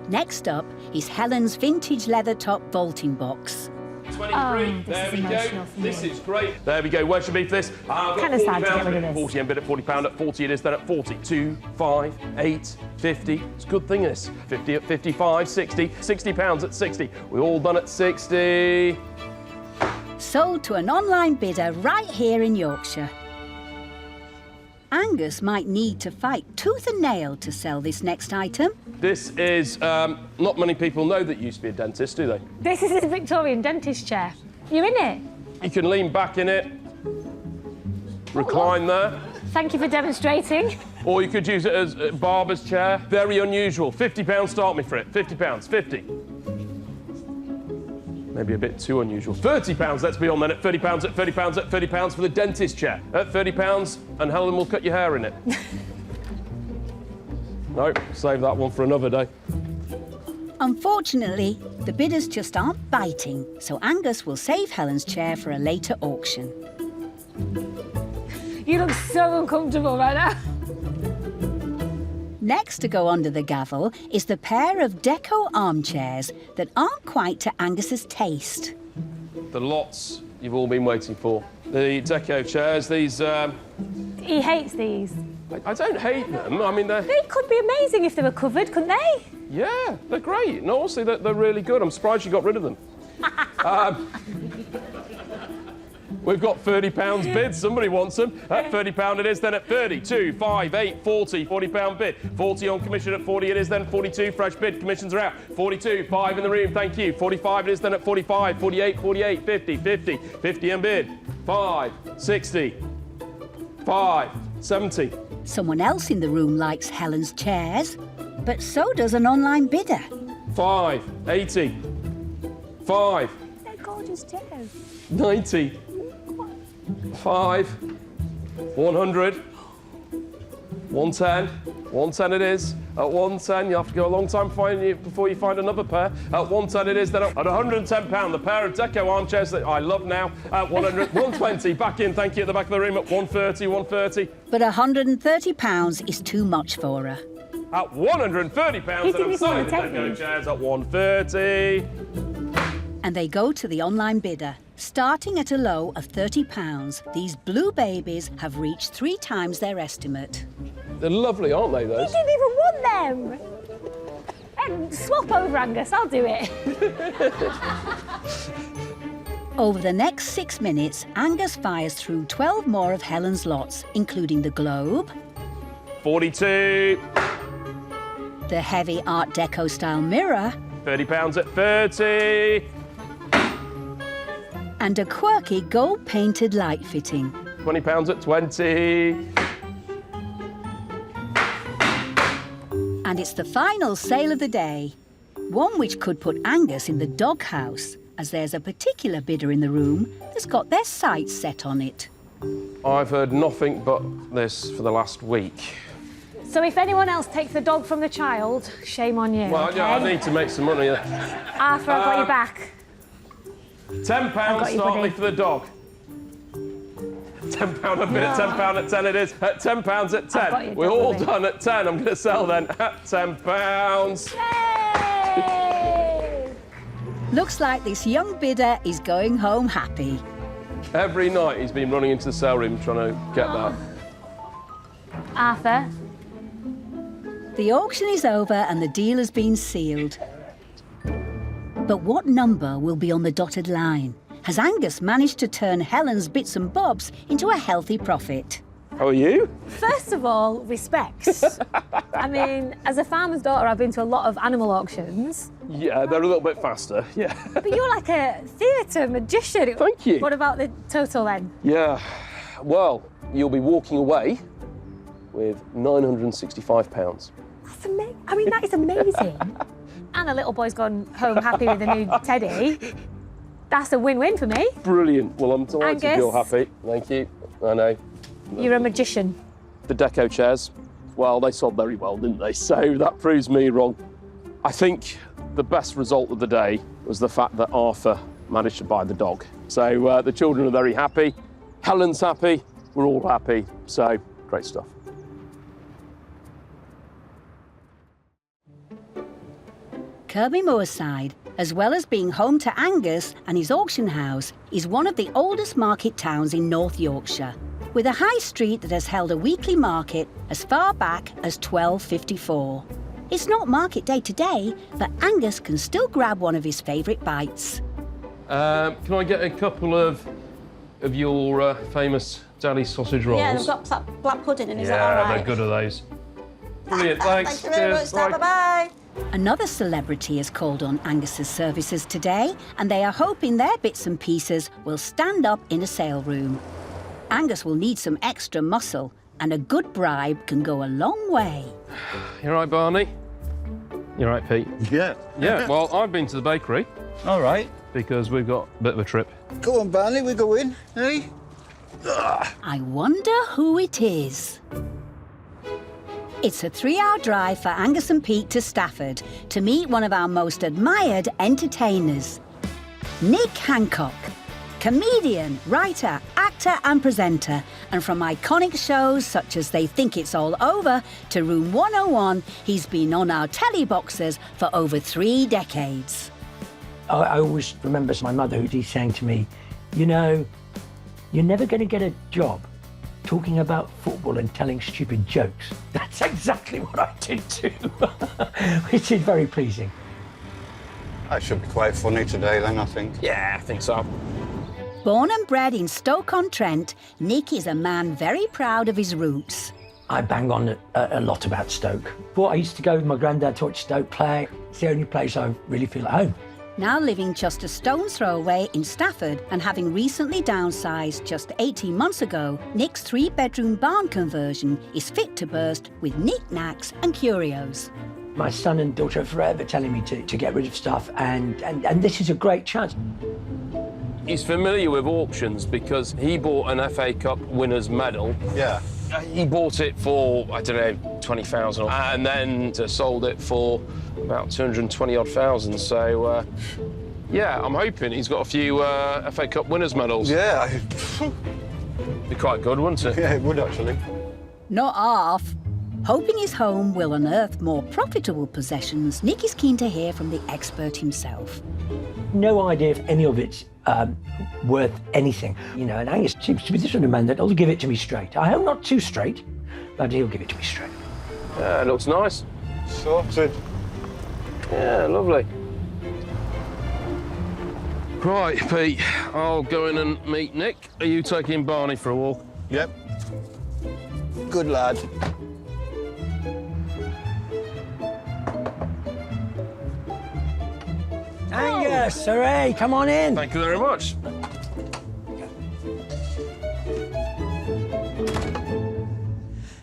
Speaker 1: Next up is Helen's vintage leather top vaulting box.
Speaker 8: 23. There we go. This is great. There we go. Where should be for this?
Speaker 7: Kind of sad to get rid of this.
Speaker 8: 40 and bid at £40. At 40 it is then at 40. 2, 5, 8, 50. It's a good thing this. 50 at 55, 60. £60 at 60. We're all done at 60.
Speaker 1: Sold to an online bidder right here in Yorkshire. Angus might need to fight tooth and nail to sell this next item.
Speaker 8: This is, not many people know that you used to be a dentist, do they?
Speaker 7: This is a Victorian dentist chair. You're in it?
Speaker 8: You can lean back in it, recline there.
Speaker 7: Thank you for demonstrating.
Speaker 8: Or you could use it as a barber's chair. Very unusual. £50 start me for it. £50, 50. Maybe a bit too unusual. £30, let's be on then, at £30, at £30, at £30 for the dentist chair. At £30, and Helen will cut your hair in it. No, save that one for another day.
Speaker 1: Unfortunately, the bidders just aren't biting, so Angus will save Helen's chair for a later auction.
Speaker 7: You look so uncomfortable right now.
Speaker 1: Next to go under the gavel is the pair of deco armchairs that aren't quite to Angus's taste.
Speaker 8: The lots you've all been waiting for. The deco chairs, these...
Speaker 7: He hates these.
Speaker 8: I don't hate them. I mean,
Speaker 7: They could be amazing if they were covered, couldn't they?
Speaker 8: Yeah, they're great. No, honestly, they're really good. I'm surprised you got rid of them. We've got £30 bids. Somebody wants them. At £30 it is, then at 30, 2, 5, 8, 40, £40 bid. 40 on commission at 40 it is, then 42, fresh bid. Commissions are out. 42, 5 in the room, thank you. 45 it is, then at 45, 48, 48, 50, 50, 50 on bid. 5, 60, 5, 70.
Speaker 1: Someone else in the room likes Helen's chairs, but so does an online bidder.
Speaker 8: 5, 80, 5.
Speaker 7: They're gorgeous chairs.
Speaker 8: 90, 5, 100, 110, 110 it is. At 110, you have to go a long time before you find another pair. At 110 it is, then at £110, the pair of deco armchairs that I love now. At 100, 120, back in, thank you, at the back of the room at 130, 130.
Speaker 1: But £130 is too much for her.
Speaker 8: At £130, and I'm selling the deco chairs at 130.
Speaker 1: And they go to the online bidder. Starting at a low of £30, these blue babies have reached 3 times their estimate.
Speaker 8: They're lovely, aren't they, those?
Speaker 7: You didn't even want them. Swap over, Angus, I'll do it.
Speaker 1: Over the next 6 minutes, Angus fires through 12 more of Helen's lots, including the globe,
Speaker 8: 42,
Speaker 1: The heavy Art Deco style mirror.
Speaker 8: £30 at 30.
Speaker 1: And a quirky gold painted light fitting.
Speaker 8: £20 at 20.
Speaker 1: And it's the final sale of the day. One which could put Angus in the doghouse, as there's a particular bidder in the room that's got their sights set on it.
Speaker 8: I've heard nothing but this for the last week.
Speaker 16: So if anyone else takes the dog from the child, shame on you.
Speaker 8: Well,
Speaker 16: okay?
Speaker 8: yeah, I need to make some money.
Speaker 16: Arthur, I've got your back.
Speaker 8: £10 startly for the dog. £10 a bit at £10 at 10 it is. At £10 at 10. We're all done at 10. I'm going to sell then at £10.
Speaker 16: Yay!
Speaker 1: Looks like this young bidder is going home happy.
Speaker 8: Every night he's been running into the sale room trying to get that.
Speaker 16: Arthur.
Speaker 1: The auction is over and the deal has been sealed. But what number will be on the dotted line? Has Angus managed to turn Helen's bits and bobs into a healthy profit?
Speaker 8: How are you?
Speaker 7: First of all, respect. I mean, as a farmer's daughter, I've been to a lot of animal auctions.
Speaker 8: Yeah, they're a little bit faster, yeah.
Speaker 7: But you're like a theatre magician.
Speaker 8: Thank you.
Speaker 7: What about the total then?
Speaker 8: Yeah, well, you'll be walking away with £965.
Speaker 7: That's amazing. I mean, that is amazing. And the little boy's gone home happy with a new teddy. That's a win-win for me.
Speaker 8: Brilliant. Well, I'm delighted
Speaker 7: Angus.
Speaker 8: you're happy. Thank you. I know.
Speaker 7: You're a magician.
Speaker 8: The deco chairs, well, they sold very well, didn't they? So that proves me wrong. I think the best result of the day was the fact that Arthur managed to buy the dog. So the children are very happy. Helen's happy. We're all happy. So great stuff.
Speaker 1: Kirby Moorside, as well as being home to Angus and his auction house, is one of the oldest market towns in North Yorkshire, with a high street that has held a weekly market as far back as 1254. It's not market day today, but Angus can still grab one of his favourite bites.
Speaker 8: Can I get a couple of your famous deli sausage rolls?
Speaker 17: Yeah, they've got black pudding in, is that all
Speaker 8: Yeah,
Speaker 17: right?
Speaker 8: they're good, are those? Brilliant, thanks.
Speaker 17: Thank you very much, bye-bye.
Speaker 1: Another celebrity has called on Angus's services today, and they are hoping their bits and pieces will stand up in a sale room. Angus will need some extra muscle, and a good bribe can go a long way.
Speaker 8: You all right, Barney? You all right, Pete?
Speaker 5: Yeah.
Speaker 8: Yeah, well, I've been to the bakery.
Speaker 5: All right.
Speaker 8: Because we've got a bit of a trip.
Speaker 5: Go on, Barney, we go in, eh?
Speaker 1: I wonder who it is. It's a 3-hour drive for Angus and Pete to Stafford to meet one of our most admired entertainers, Nick Hancock. Comedian, writer, actor and presenter, and from iconic shows such as They Think It's All Over to Room 101, he's been on our telly boxes for over 3 decades.
Speaker 18: I always remember my mother who's saying to me, you know, you're never going to get a job talking about football and telling stupid jokes. That's exactly what I did too, which is very pleasing.
Speaker 5: That should be quite funny today then, I think.
Speaker 8: Yeah, I think so.
Speaker 1: Born and bred in Stoke-on-Trent, Nick is a man very proud of his roots.
Speaker 18: I bang on a lot about Stoke. But I used to go with my granddad to watch Stoke play. It's the only place I really feel at home.
Speaker 1: Now living just a stone's throw away in Stafford and having recently downsized just 18 months ago, Nick's 3-bedroom barn conversion is fit to burst with knick-knacks and curios.
Speaker 18: My son and daughter are forever telling me to get rid of stuff, and this is a great chance.
Speaker 8: He's familiar with auctions because he bought an FA Cup winners medal.
Speaker 5: Yeah.
Speaker 8: He bought it for, I don't know, 20,000, and then sold it for about 220 odd thousand. So, yeah, I'm hoping he's got a few FA Cup winners medals.
Speaker 5: Yeah.
Speaker 8: Be quite good, wouldn't it?
Speaker 5: Yeah, it would actually.
Speaker 1: Not half. Hoping his home will unearth more profitable possessions, Nick is keen to hear from the expert himself.
Speaker 18: No idea if any of it's worth anything. You know, and Angus seems to be the sort of man that'll give it to me straight. I hope not too straight, but he'll give it to me straight.
Speaker 8: Yeah, it looks nice.
Speaker 5: Sorted.
Speaker 8: Yeah, lovely. Right, Pete, I'll go in and meet Nick. Are you taking Barney for a walk?
Speaker 5: Yep. Good lad.
Speaker 18: Angus, hooray, come on in.
Speaker 8: Thank you very much.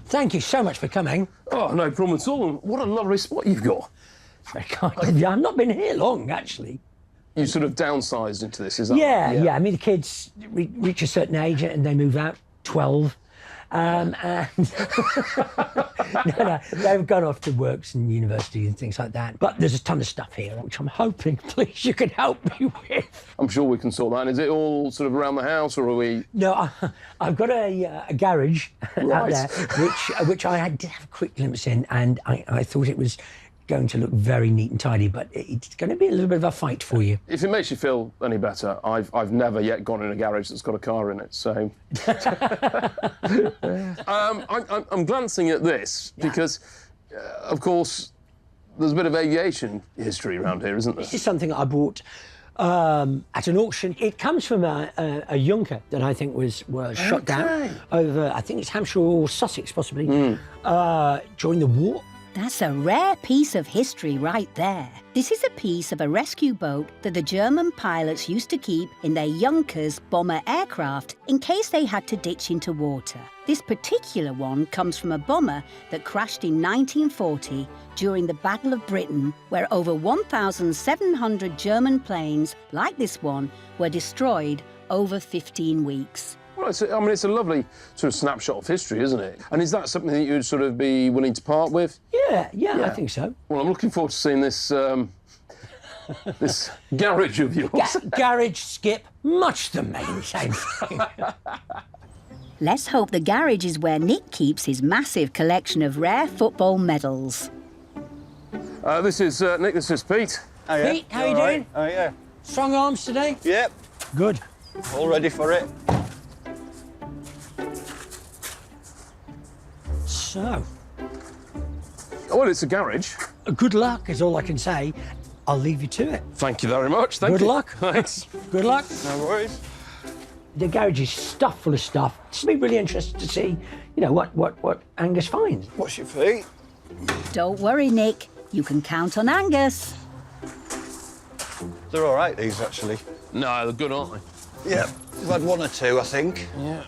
Speaker 18: Thank you so much for coming.
Speaker 8: Oh, no problem at all. What a lovely spot you've got.
Speaker 18: I've not been here long, actually.
Speaker 8: You sort of downsized into this, is that
Speaker 18: Yeah,
Speaker 8: right?
Speaker 18: yeah. I mean, the kids reach a certain age and they move out, 12. And no, they've gone off to works and universities and things like that. But there's a ton of stuff here, which I'm hoping, please, you can help me with.
Speaker 8: I'm sure we can sort that. Is it all sort of around the house, or are we...
Speaker 18: No, I've got a garage out
Speaker 8: Right.
Speaker 18: there, which I did have a quick glimpse in, and I thought it was going to look very neat and tidy, but it's going to be a little bit of a fight for you.
Speaker 8: If it makes you feel any better, I've never yet gone in a garage that's got a car in it, so... I'm glancing at this because, of course, there's a bit of aviation history around here, isn't there?
Speaker 18: This is something I bought at an auction. It comes from a Junker that I think was shot down over, I think it's Hampshire or Sussex, possibly, during the war.
Speaker 1: That's a rare piece of history right there. This is a piece of a rescue boat that the German pilots used to keep in their Junkers bomber aircraft in case they had to ditch into water. This particular one comes from a bomber that crashed in 1940 during the Battle of Britain, where over 1,700 German planes, like this one, were destroyed over 15 weeks.
Speaker 8: Well, it's a lovely sort of snapshot of history, isn't it? And is that something that you'd sort of be willing to part with?
Speaker 18: Yeah, I think so.
Speaker 8: Well, I'm looking forward to seeing this this garage of yours.
Speaker 18: Garage, skip, much the same thing.
Speaker 1: Let's hope the garage is where Nick keeps his massive collection of rare football medals.
Speaker 8: This is Nick, this is Pete.
Speaker 18: Pete, how you doing?
Speaker 5: Oh, yeah.
Speaker 18: Strong arms today?
Speaker 5: Yep.
Speaker 18: Good.
Speaker 5: All ready for it.
Speaker 18: So,
Speaker 8: well, it's a garage.
Speaker 18: Good luck is all I can say. I'll leave you to it.
Speaker 8: Thank you very much. Thank
Speaker 18: Good
Speaker 8: you.
Speaker 18: luck.
Speaker 8: Thanks.
Speaker 18: Good luck.
Speaker 5: No worries.
Speaker 18: The garage is stuffed full of stuff. It's be really interested to see, you know, what Angus finds.
Speaker 5: What's your fee?
Speaker 1: Don't worry, Nick. You can count on Angus.
Speaker 5: They're all right, these, actually.
Speaker 8: No, they're good, aren't they?
Speaker 5: Yeah. We've had one or two, I think.
Speaker 8: Yeah.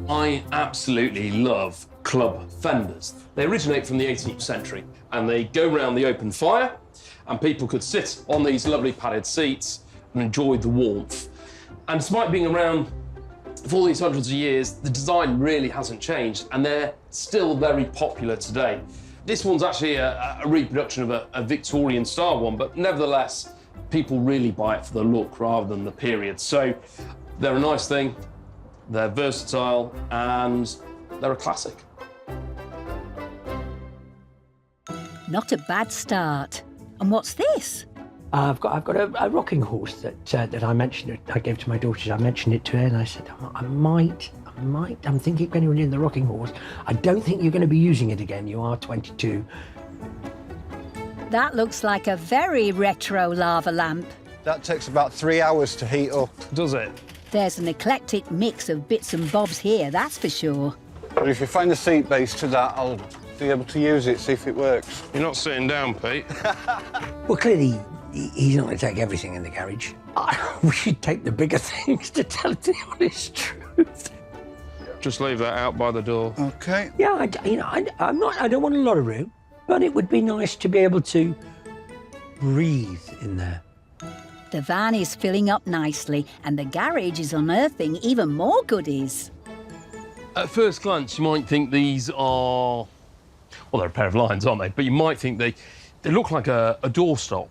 Speaker 8: I absolutely love club fenders. They originate from the 18th century and they go round the open fire and people could sit on these lovely padded seats and enjoy the warmth. And despite being around for all these hundreds of years, the design really hasn't changed and they're still very popular today. This one's actually a reproduction of a Victorian style one, but nevertheless, people really buy it for the look rather than the period. So they're a nice thing. They're versatile and they're a classic.
Speaker 1: Not a bad start. And what's this?
Speaker 18: I've got a rocking horse that I mentioned. I gave to my daughter. I mentioned it to her, and I said, I'm thinking of getting in the rocking horse. I don't think you're going to be using it again. You are 22.
Speaker 1: That looks like a very retro lava lamp.
Speaker 5: That takes about 3 hours to heat up.
Speaker 8: Does it?
Speaker 1: There's an eclectic mix of bits and bobs here, that's for sure.
Speaker 5: But if you find the seat base to that, I'll be able to use it, see if it works.
Speaker 8: You're not sitting down, Pete.
Speaker 18: Well, clearly, he's not going to take everything in the garage. We should take the bigger things, to tell the honest truth.
Speaker 8: Just leave that out by the door.
Speaker 5: OK.
Speaker 18: Yeah, I don't want a lot of room, but it would be nice to be able to breathe in there.
Speaker 1: The van is filling up nicely and the garage is unearthing even more goodies.
Speaker 8: At first glance, you might think these are... Well, they're a pair of lions, aren't they? But you might think they look like a doorstop.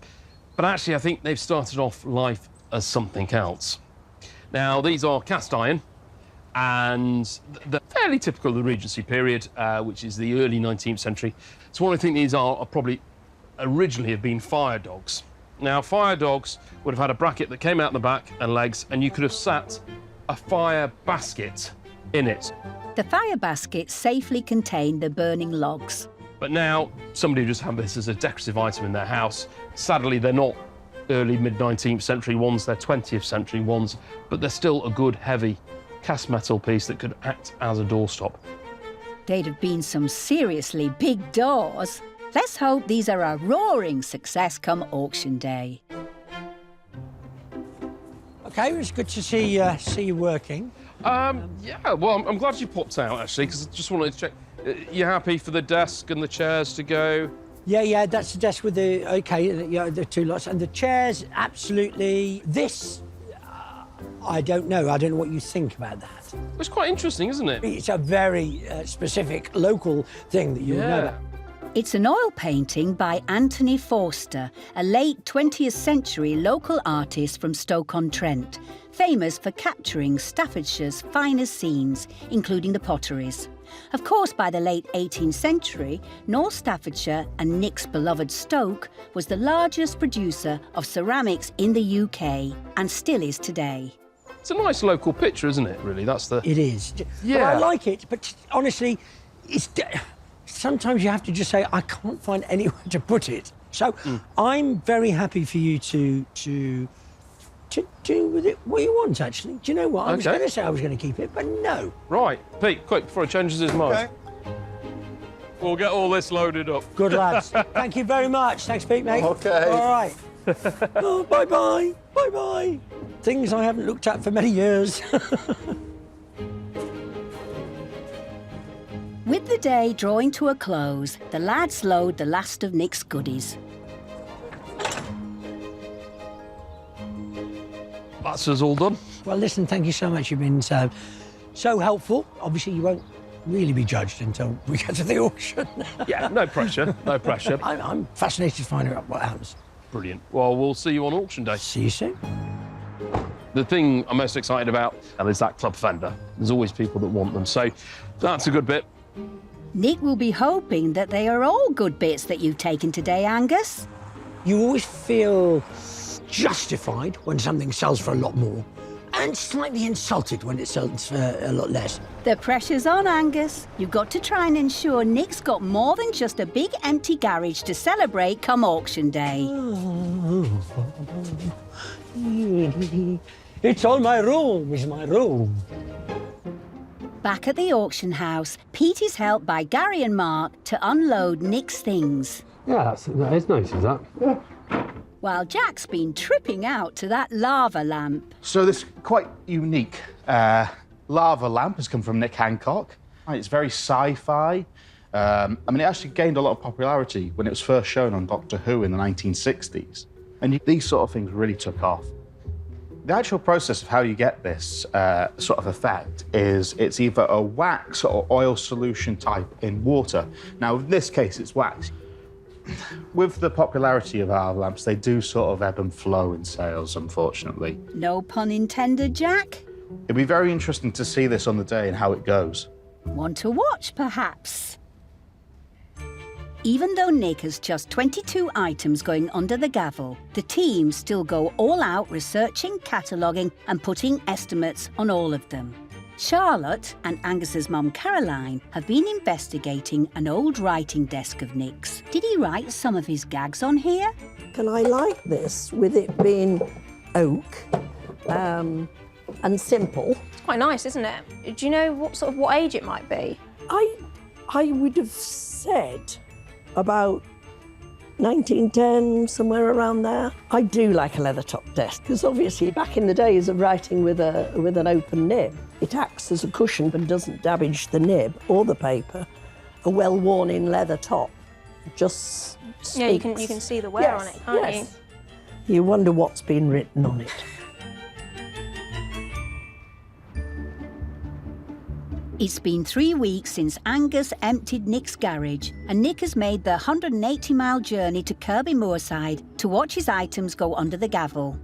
Speaker 8: But actually, I think they've started off life as something else. Now, these are cast iron, and they're fairly typical of the Regency period, which is the early 19th century. So what I think these are probably originally have been fire dogs. Now, fire dogs would have had a bracket that came out the back and legs, and you could have sat a fire basket in it.
Speaker 1: The fire basket safely contained the burning logs.
Speaker 8: But now, somebody just had this as a decorative item in their house. Sadly, they're not early, mid-19th century ones, they're 20th century ones, but they're still a good, heavy cast metal piece that could act as a doorstop.
Speaker 1: They'd have been some seriously big doors. Let's hope these are a roaring success come auction day.
Speaker 18: OK, it's good to see you working.
Speaker 13: Yeah, well, I'm glad you popped out, actually, because I just wanted to check. You happy for the desk and the chairs to go?
Speaker 18: Yeah, that's the desk with the, the two lots. And the chairs, absolutely. This, I don't know what you think about that.
Speaker 13: It's quite interesting, isn't it?
Speaker 18: It's a very specific local thing that you know about.
Speaker 1: It's an oil painting by Anthony Forster, a late 20th century local artist from Stoke-on-Trent, famous for capturing Staffordshire's finest scenes, including the potteries. Of course, by the late 18th century, North Staffordshire and Nick's beloved Stoke was the largest producer of ceramics in the UK and still is today.
Speaker 13: It's a nice local picture, isn't it, really? That's the...
Speaker 18: It is.
Speaker 13: Yeah.
Speaker 18: But I like it, but honestly, it's... Sometimes you have to just say, I can't find anywhere to put it. So I'm very happy for you to do with it what you want, actually. Do you know what? I was going to say I was going to keep it, but no.
Speaker 13: Right. Pete, quick, before he changes his mind. We'll get all this loaded up.
Speaker 18: Good lads. Thank you very much. Thanks, Pete, mate.
Speaker 5: OK.
Speaker 18: All right. Oh, bye-bye. Bye-bye. Things I haven't looked at for many years.
Speaker 1: With the day drawing to a close, the lads load the last of Nick's goodies.
Speaker 13: That's us all done.
Speaker 18: Well, listen, thank you so much. You've been so helpful. Obviously, you won't really be judged until we get to the auction.
Speaker 13: Yeah, no pressure, no pressure.
Speaker 18: I'm fascinated to find out what happens.
Speaker 13: Brilliant. Well, we'll see you on auction day.
Speaker 18: See you soon.
Speaker 13: The thing I'm most excited about is that club fender. There's always people that want them, so that's a good bit.
Speaker 1: Nick will be hoping that they are all good bits that you've taken today, Angus.
Speaker 18: You always feel justified when something sells for a lot more and slightly insulted when it sells for a lot less.
Speaker 1: The pressure's on, Angus. You've got to try and ensure Nick's got more than just a big empty garage to celebrate come auction day.
Speaker 18: It's all my room, it's my room.
Speaker 1: Back at the auction house, Pete is helped by Gary and Mark to unload Nick's things.
Speaker 11: Yeah, that is nice, is that? Yeah.
Speaker 1: While Jack's been tripping out to that lava lamp.
Speaker 12: So this quite unique lava lamp has come from Nick Hancock. It's very sci-fi. I mean, it actually gained a lot of popularity when it was first shown on Doctor Who in the 1960s. And these sort of things really took off. The actual process of how you get this sort of effect is it's either a wax or oil solution type in water. Now, in this case, it's wax. With the popularity of our lamps, they do sort of ebb and flow in sales, unfortunately.
Speaker 1: No pun intended, Jack.
Speaker 12: It'd be very interesting to see this on the day and how it goes.
Speaker 1: Want to watch, perhaps? Even though Nick has just 22 items going under the gavel, the team still go all out researching, cataloguing and putting estimates on all of them. Charlotte and Angus's mum Caroline have been investigating an old writing desk of Nick's. Did he write some of his gags on here?
Speaker 17: And I like this, with it being oak and simple.
Speaker 15: It's quite nice, isn't it? Do you know what age it might be?
Speaker 17: I would have said about 1910, somewhere around there. I do like a leather top desk because obviously back in the days of writing with an open nib, it acts as a cushion but doesn't damage the nib or the paper. A well-worn in leather top just speaks.
Speaker 15: Yeah, you can see the wear on it, can't you?
Speaker 17: You wonder what's been written on it.
Speaker 1: It's been 3 weeks since Angus emptied Nick's garage, and Nick has made the 180-mile journey to Kirby Moorside to watch his items go under the gavel.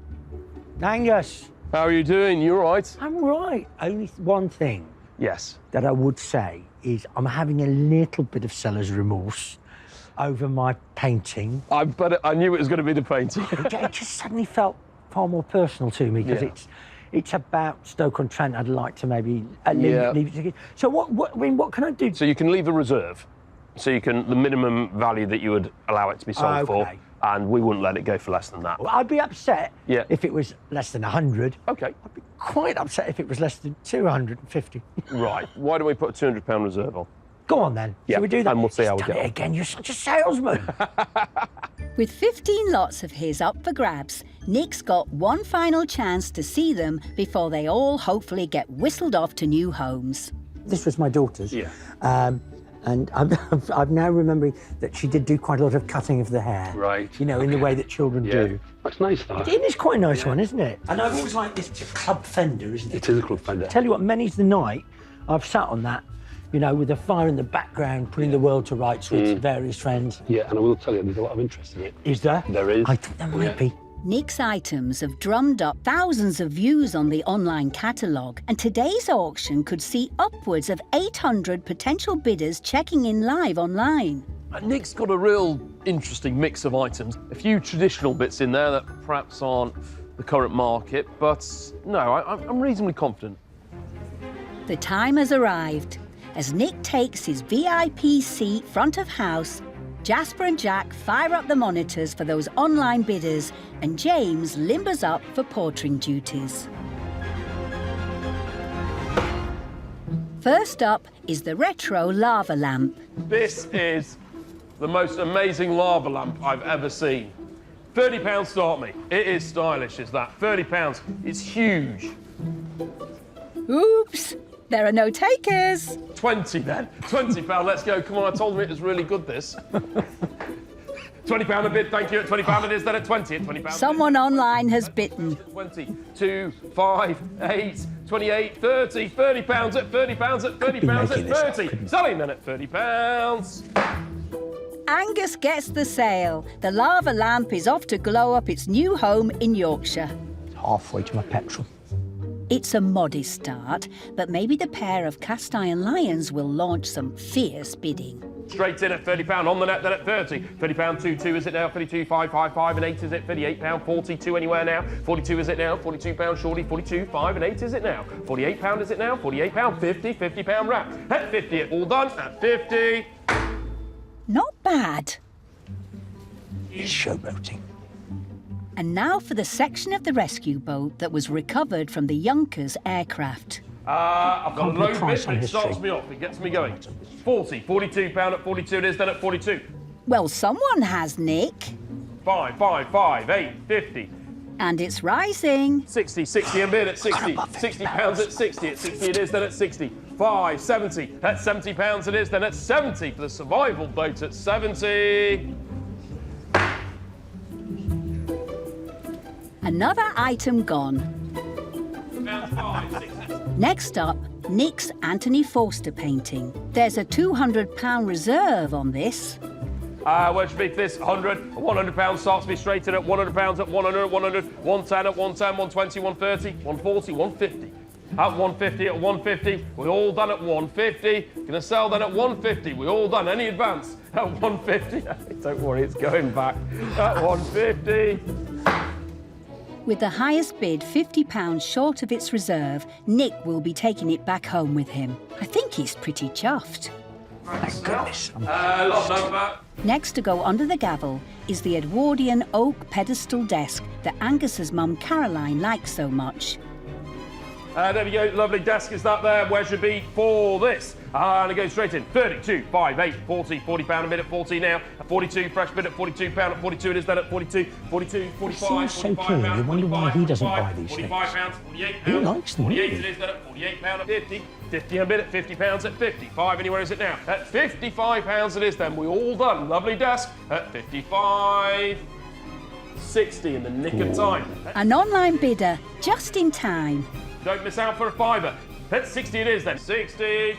Speaker 18: Angus.
Speaker 13: How are you doing? You all right?
Speaker 18: I'm right. Only one thing.
Speaker 13: Yes.
Speaker 18: That I would say is I'm having a little bit of seller's remorse over my painting.
Speaker 13: I knew it was going to be the painting.
Speaker 18: It just suddenly felt far more personal to me because it's about Stoke-on-Trent. I'd like to maybe leave it. So what can I do?
Speaker 13: So you can leave a reserve. So you can, the minimum value that you would allow it to be sold for, and we wouldn't let it go for less than that.
Speaker 18: Well, I'd be upset if it was less than 100.
Speaker 13: Okay.
Speaker 18: I'd be quite upset if it was less than 250.
Speaker 13: Right. Why don't we put a £200 reserve on?
Speaker 18: Go on then.
Speaker 13: Yeah,
Speaker 18: Shall we do that?
Speaker 13: and we'll see how we
Speaker 18: Done
Speaker 13: get
Speaker 18: it
Speaker 13: on.
Speaker 18: again. You're such a salesman.
Speaker 1: With 15 lots of his up for grabs, Nick's got one final chance to see them before they all hopefully get whistled off to new homes.
Speaker 18: This was my daughter's.
Speaker 13: Yeah.
Speaker 18: And I'm now remembering that she did do quite a lot of cutting of the hair.
Speaker 13: Right.
Speaker 18: You know, in the way that children do.
Speaker 11: That's nice, that.
Speaker 18: It is quite a nice one, isn't it? And I've always liked this club fender, isn't it?
Speaker 11: It is a club fender.
Speaker 18: Tell you what, many's the night I've sat on that, you know, with the fire in the background, putting the world to rights with various friends.
Speaker 11: Yeah, and I will tell you, there's a lot of interest in it.
Speaker 18: Is there?
Speaker 11: There is.
Speaker 18: I think there might be.
Speaker 1: Nick's items have drummed up thousands of views on the online catalogue, and today's auction could see upwards of 800 potential bidders checking in live online.
Speaker 13: Nick's got a real interesting mix of items. A few traditional bits in there that perhaps aren't the current market, but no, I'm reasonably confident.
Speaker 1: The time has arrived. As Nick takes his VIP seat front of house, Jasper and Jack fire up the monitors for those online bidders, and James limbers up for portering duties. First up is the retro lava lamp.
Speaker 8: This is the most amazing lava lamp I've ever seen. £30 start me. It is stylish, is that? £30. It's huge.
Speaker 1: Oops, there are no takers.
Speaker 8: 20 then. £20, let's go. Come on, I told them it was really good, this. £20 a bid, thank you. At £20 it is, then at 20. At £20.
Speaker 1: Someone online has bitten.
Speaker 8: 20, 2, 5, 8, 28, 30, £30 at £30 at £30 at 30. Selling then at £30.
Speaker 1: Angus gets the sale. The lava lamp is off to glow up its new home in Yorkshire.
Speaker 18: Halfway to my petrol.
Speaker 1: It's a modest start, but maybe the pair of cast iron lions will launch some fierce bidding.
Speaker 8: Straight in at £30, on the net then at 30. £30, 2 is it now? 32, 5, 5, 5 and 8 is it? £38, 42 anywhere now? 42 is it now? £42 shorty, 42, 5 and 8 is it now? £48 is it now? £48, 50, £50 wrap. At 50, it all done at 50.
Speaker 1: Not bad.
Speaker 18: It's showboating.
Speaker 1: And now for the section of the rescue boat that was recovered from the Junkers aircraft.
Speaker 8: I've got a low bit,
Speaker 18: price on
Speaker 8: but it starts
Speaker 18: history.
Speaker 8: me off. It gets me going. 40, £42 at 42 it is, then at 42.
Speaker 1: Well, someone has, Nick.
Speaker 8: 5, 5, 5, 8, 50.
Speaker 1: And it's rising.
Speaker 8: 60, 60 and bid at 60. £60 at 60. At 60 it is, then at 60. 5, 70. At £70 it is, then at 70 for the survival boat at 70.
Speaker 1: Another item gone. Next up, Nick's Anthony Forster painting. There's a £200 reserve on this.
Speaker 8: Where should be for this? 100. £100 starts me straight in at £100 at 100, 100, 110 at 110, 120, 130, 140, 150. At 150, at 150, we all done at 150. Gonna sell then at 150, we all done. Any advance? At 150. Don't worry, it's going back. At 150.
Speaker 1: With the highest bid £50 short of its reserve, Nick will be taking it back home with him. I think he's pretty chuffed.
Speaker 18: Thank goodness.
Speaker 8: Lot number.
Speaker 1: Next to go under the gavel is the Edwardian oak pedestal desk that Angus's mum Caroline likes so much.
Speaker 8: There we go, lovely desk is that there. Where should be for this? And it goes straight in. 32, 5, 8, 40, £40 a bid at 40 now. At 42, fresh bid at £42 at 42 it is then at 42, 42, 45,
Speaker 18: Seems so keen. You wonder why he doesn't buy these things.
Speaker 8: £45, £48.
Speaker 18: He likes them,
Speaker 8: 48
Speaker 18: doesn't
Speaker 8: it is then at £48 at 50. 50 a bid at £50 at 55. Anywhere is it now? At £55 it is then. We all done. Lovely desk at 55. 60 in the nick of time.
Speaker 1: An online bidder just in time.
Speaker 8: Don't miss out for a fiver. At 60 it is then. 60.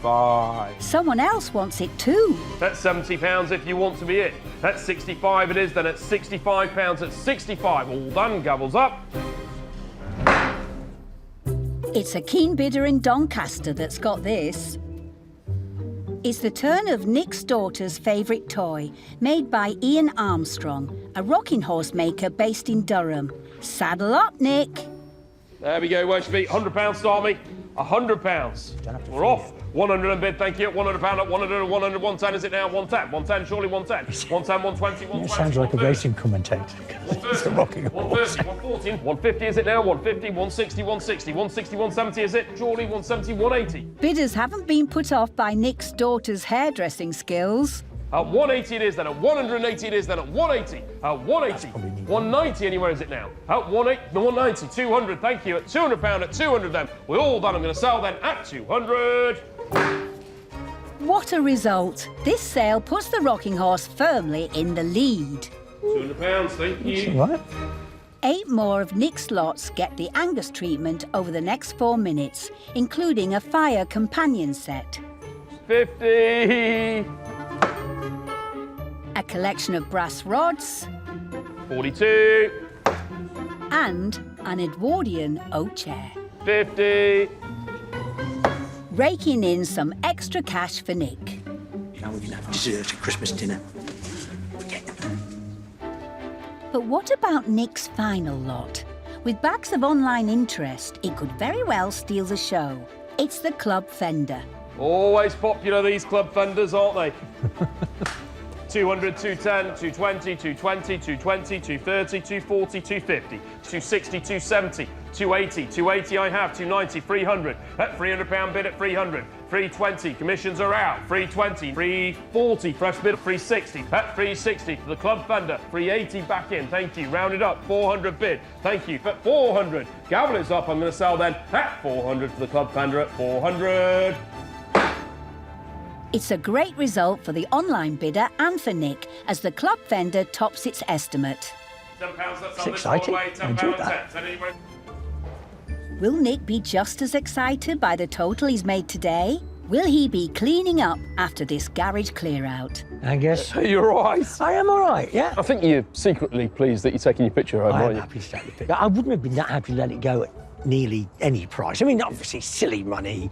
Speaker 8: 5.
Speaker 1: Someone else wants it too.
Speaker 8: That's £70 if you want to be it. At 65 it is then. At £65 at 65. All done. Gavels up.
Speaker 1: It's a keen bidder in Doncaster that's got this. It's the turn of Nick's daughter's favourite toy, made by Ian Armstrong, a rocking horse maker based in Durham. Saddle up, Nick.
Speaker 8: There we go. Where should be? £100 start me. £100. We're off. 100 and bid, thank you. £100 up, 100, 100, 110 is it now? 110, 110, surely 110. 110, 120, 120.
Speaker 18: It sounds like a racing commentator. It's a rocking horse.
Speaker 8: 130, 140, 150 is it now? 150, 160, 160, 160, 170 is it? Surely 170, 180.
Speaker 1: Bidders haven't been put off by Nick's daughter's hairdressing skills.
Speaker 8: At 180 it is, then at 180 it is, then at 180, at 180, 190 anywhere is it now? At 190, 200, thank you, at £200, at 200 then. We're all done, I'm going to sell then at 200.
Speaker 1: What a result. This sale puts the rocking horse firmly in the lead.
Speaker 8: £200, thank you.
Speaker 18: All right.
Speaker 1: 8 more of Nick's lots get the Angus treatment over the next 4 minutes, including a fire companion set.
Speaker 8: 50.
Speaker 1: A collection of brass rods.
Speaker 8: 42.
Speaker 1: And an Edwardian oak chair.
Speaker 8: 50.
Speaker 1: Raking in some extra cash for Nick.
Speaker 18: Now we can have dessert at Christmas dinner.
Speaker 1: But what about Nick's final lot? With bags of online interest, it could very well steal the show. It's the club fender.
Speaker 8: Always popular, these club fenders, aren't they? 200, 210, 220, 220, 220, 230, 240, 250, 260, 270, 280, 280 I have, 290, 300, at £300 bid at 300, 320, commissions are out, 320, 340, fresh bid at 360, at 360 for the club fender, 380 back in, thank you, rounded up, 400 bid, thank you, at 400, Gavel is up, I'm going to sell then at 400 for the club fender at 400.
Speaker 1: It's a great result for the online bidder and for Nick as the club fender tops its estimate.
Speaker 8: £10, that's
Speaker 18: It's exciting. I enjoyed that.
Speaker 1: Will Nick be just as excited by the total he's made today? Will he be cleaning up after this garage clear-out?
Speaker 18: Angus?
Speaker 13: You're all right.
Speaker 18: I am all right, yeah.
Speaker 13: I think you're secretly pleased that you're taking your picture home,
Speaker 18: I am
Speaker 13: aren't you?
Speaker 18: happy to take the picture. I wouldn't have been that happy to let it go at nearly any price. I mean, obviously, silly money.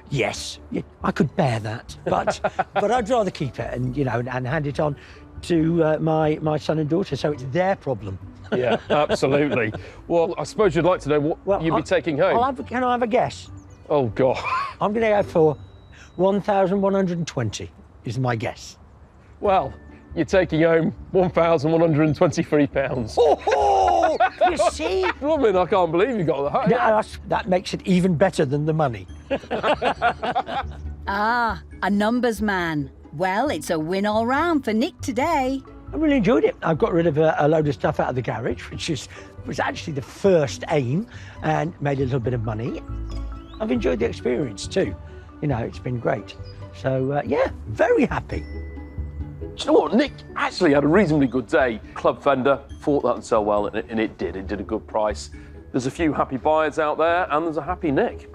Speaker 18: Yes, I could bear that, but I'd rather keep it and, you know, and hand it on to my son and daughter, so it's their problem.
Speaker 13: Yeah, absolutely. Well, I suppose you'd like to know what you'd be taking home.
Speaker 18: Can I have a guess?
Speaker 13: Oh, God.
Speaker 18: I'm going to go for 1,120 is my guess.
Speaker 13: Well, you're taking home £1,123.
Speaker 18: Oh, you see?
Speaker 13: I mean, I can't believe you got that.
Speaker 18: No, that makes it even better than the money.
Speaker 1: Ah, a numbers man. Well, it's a win all round for Nick today.
Speaker 18: I really enjoyed it. I've got rid of a load of stuff out of the garage, which was actually the first aim, and made a little bit of money. I've enjoyed the experience too. You know, it's been great. So, yeah, very happy.
Speaker 13: Do you know what? Nick actually had a reasonably good day. Club fender, thought that would sell well, and it did. It did a good price. There's a few happy buyers out there, and there's a happy Nick.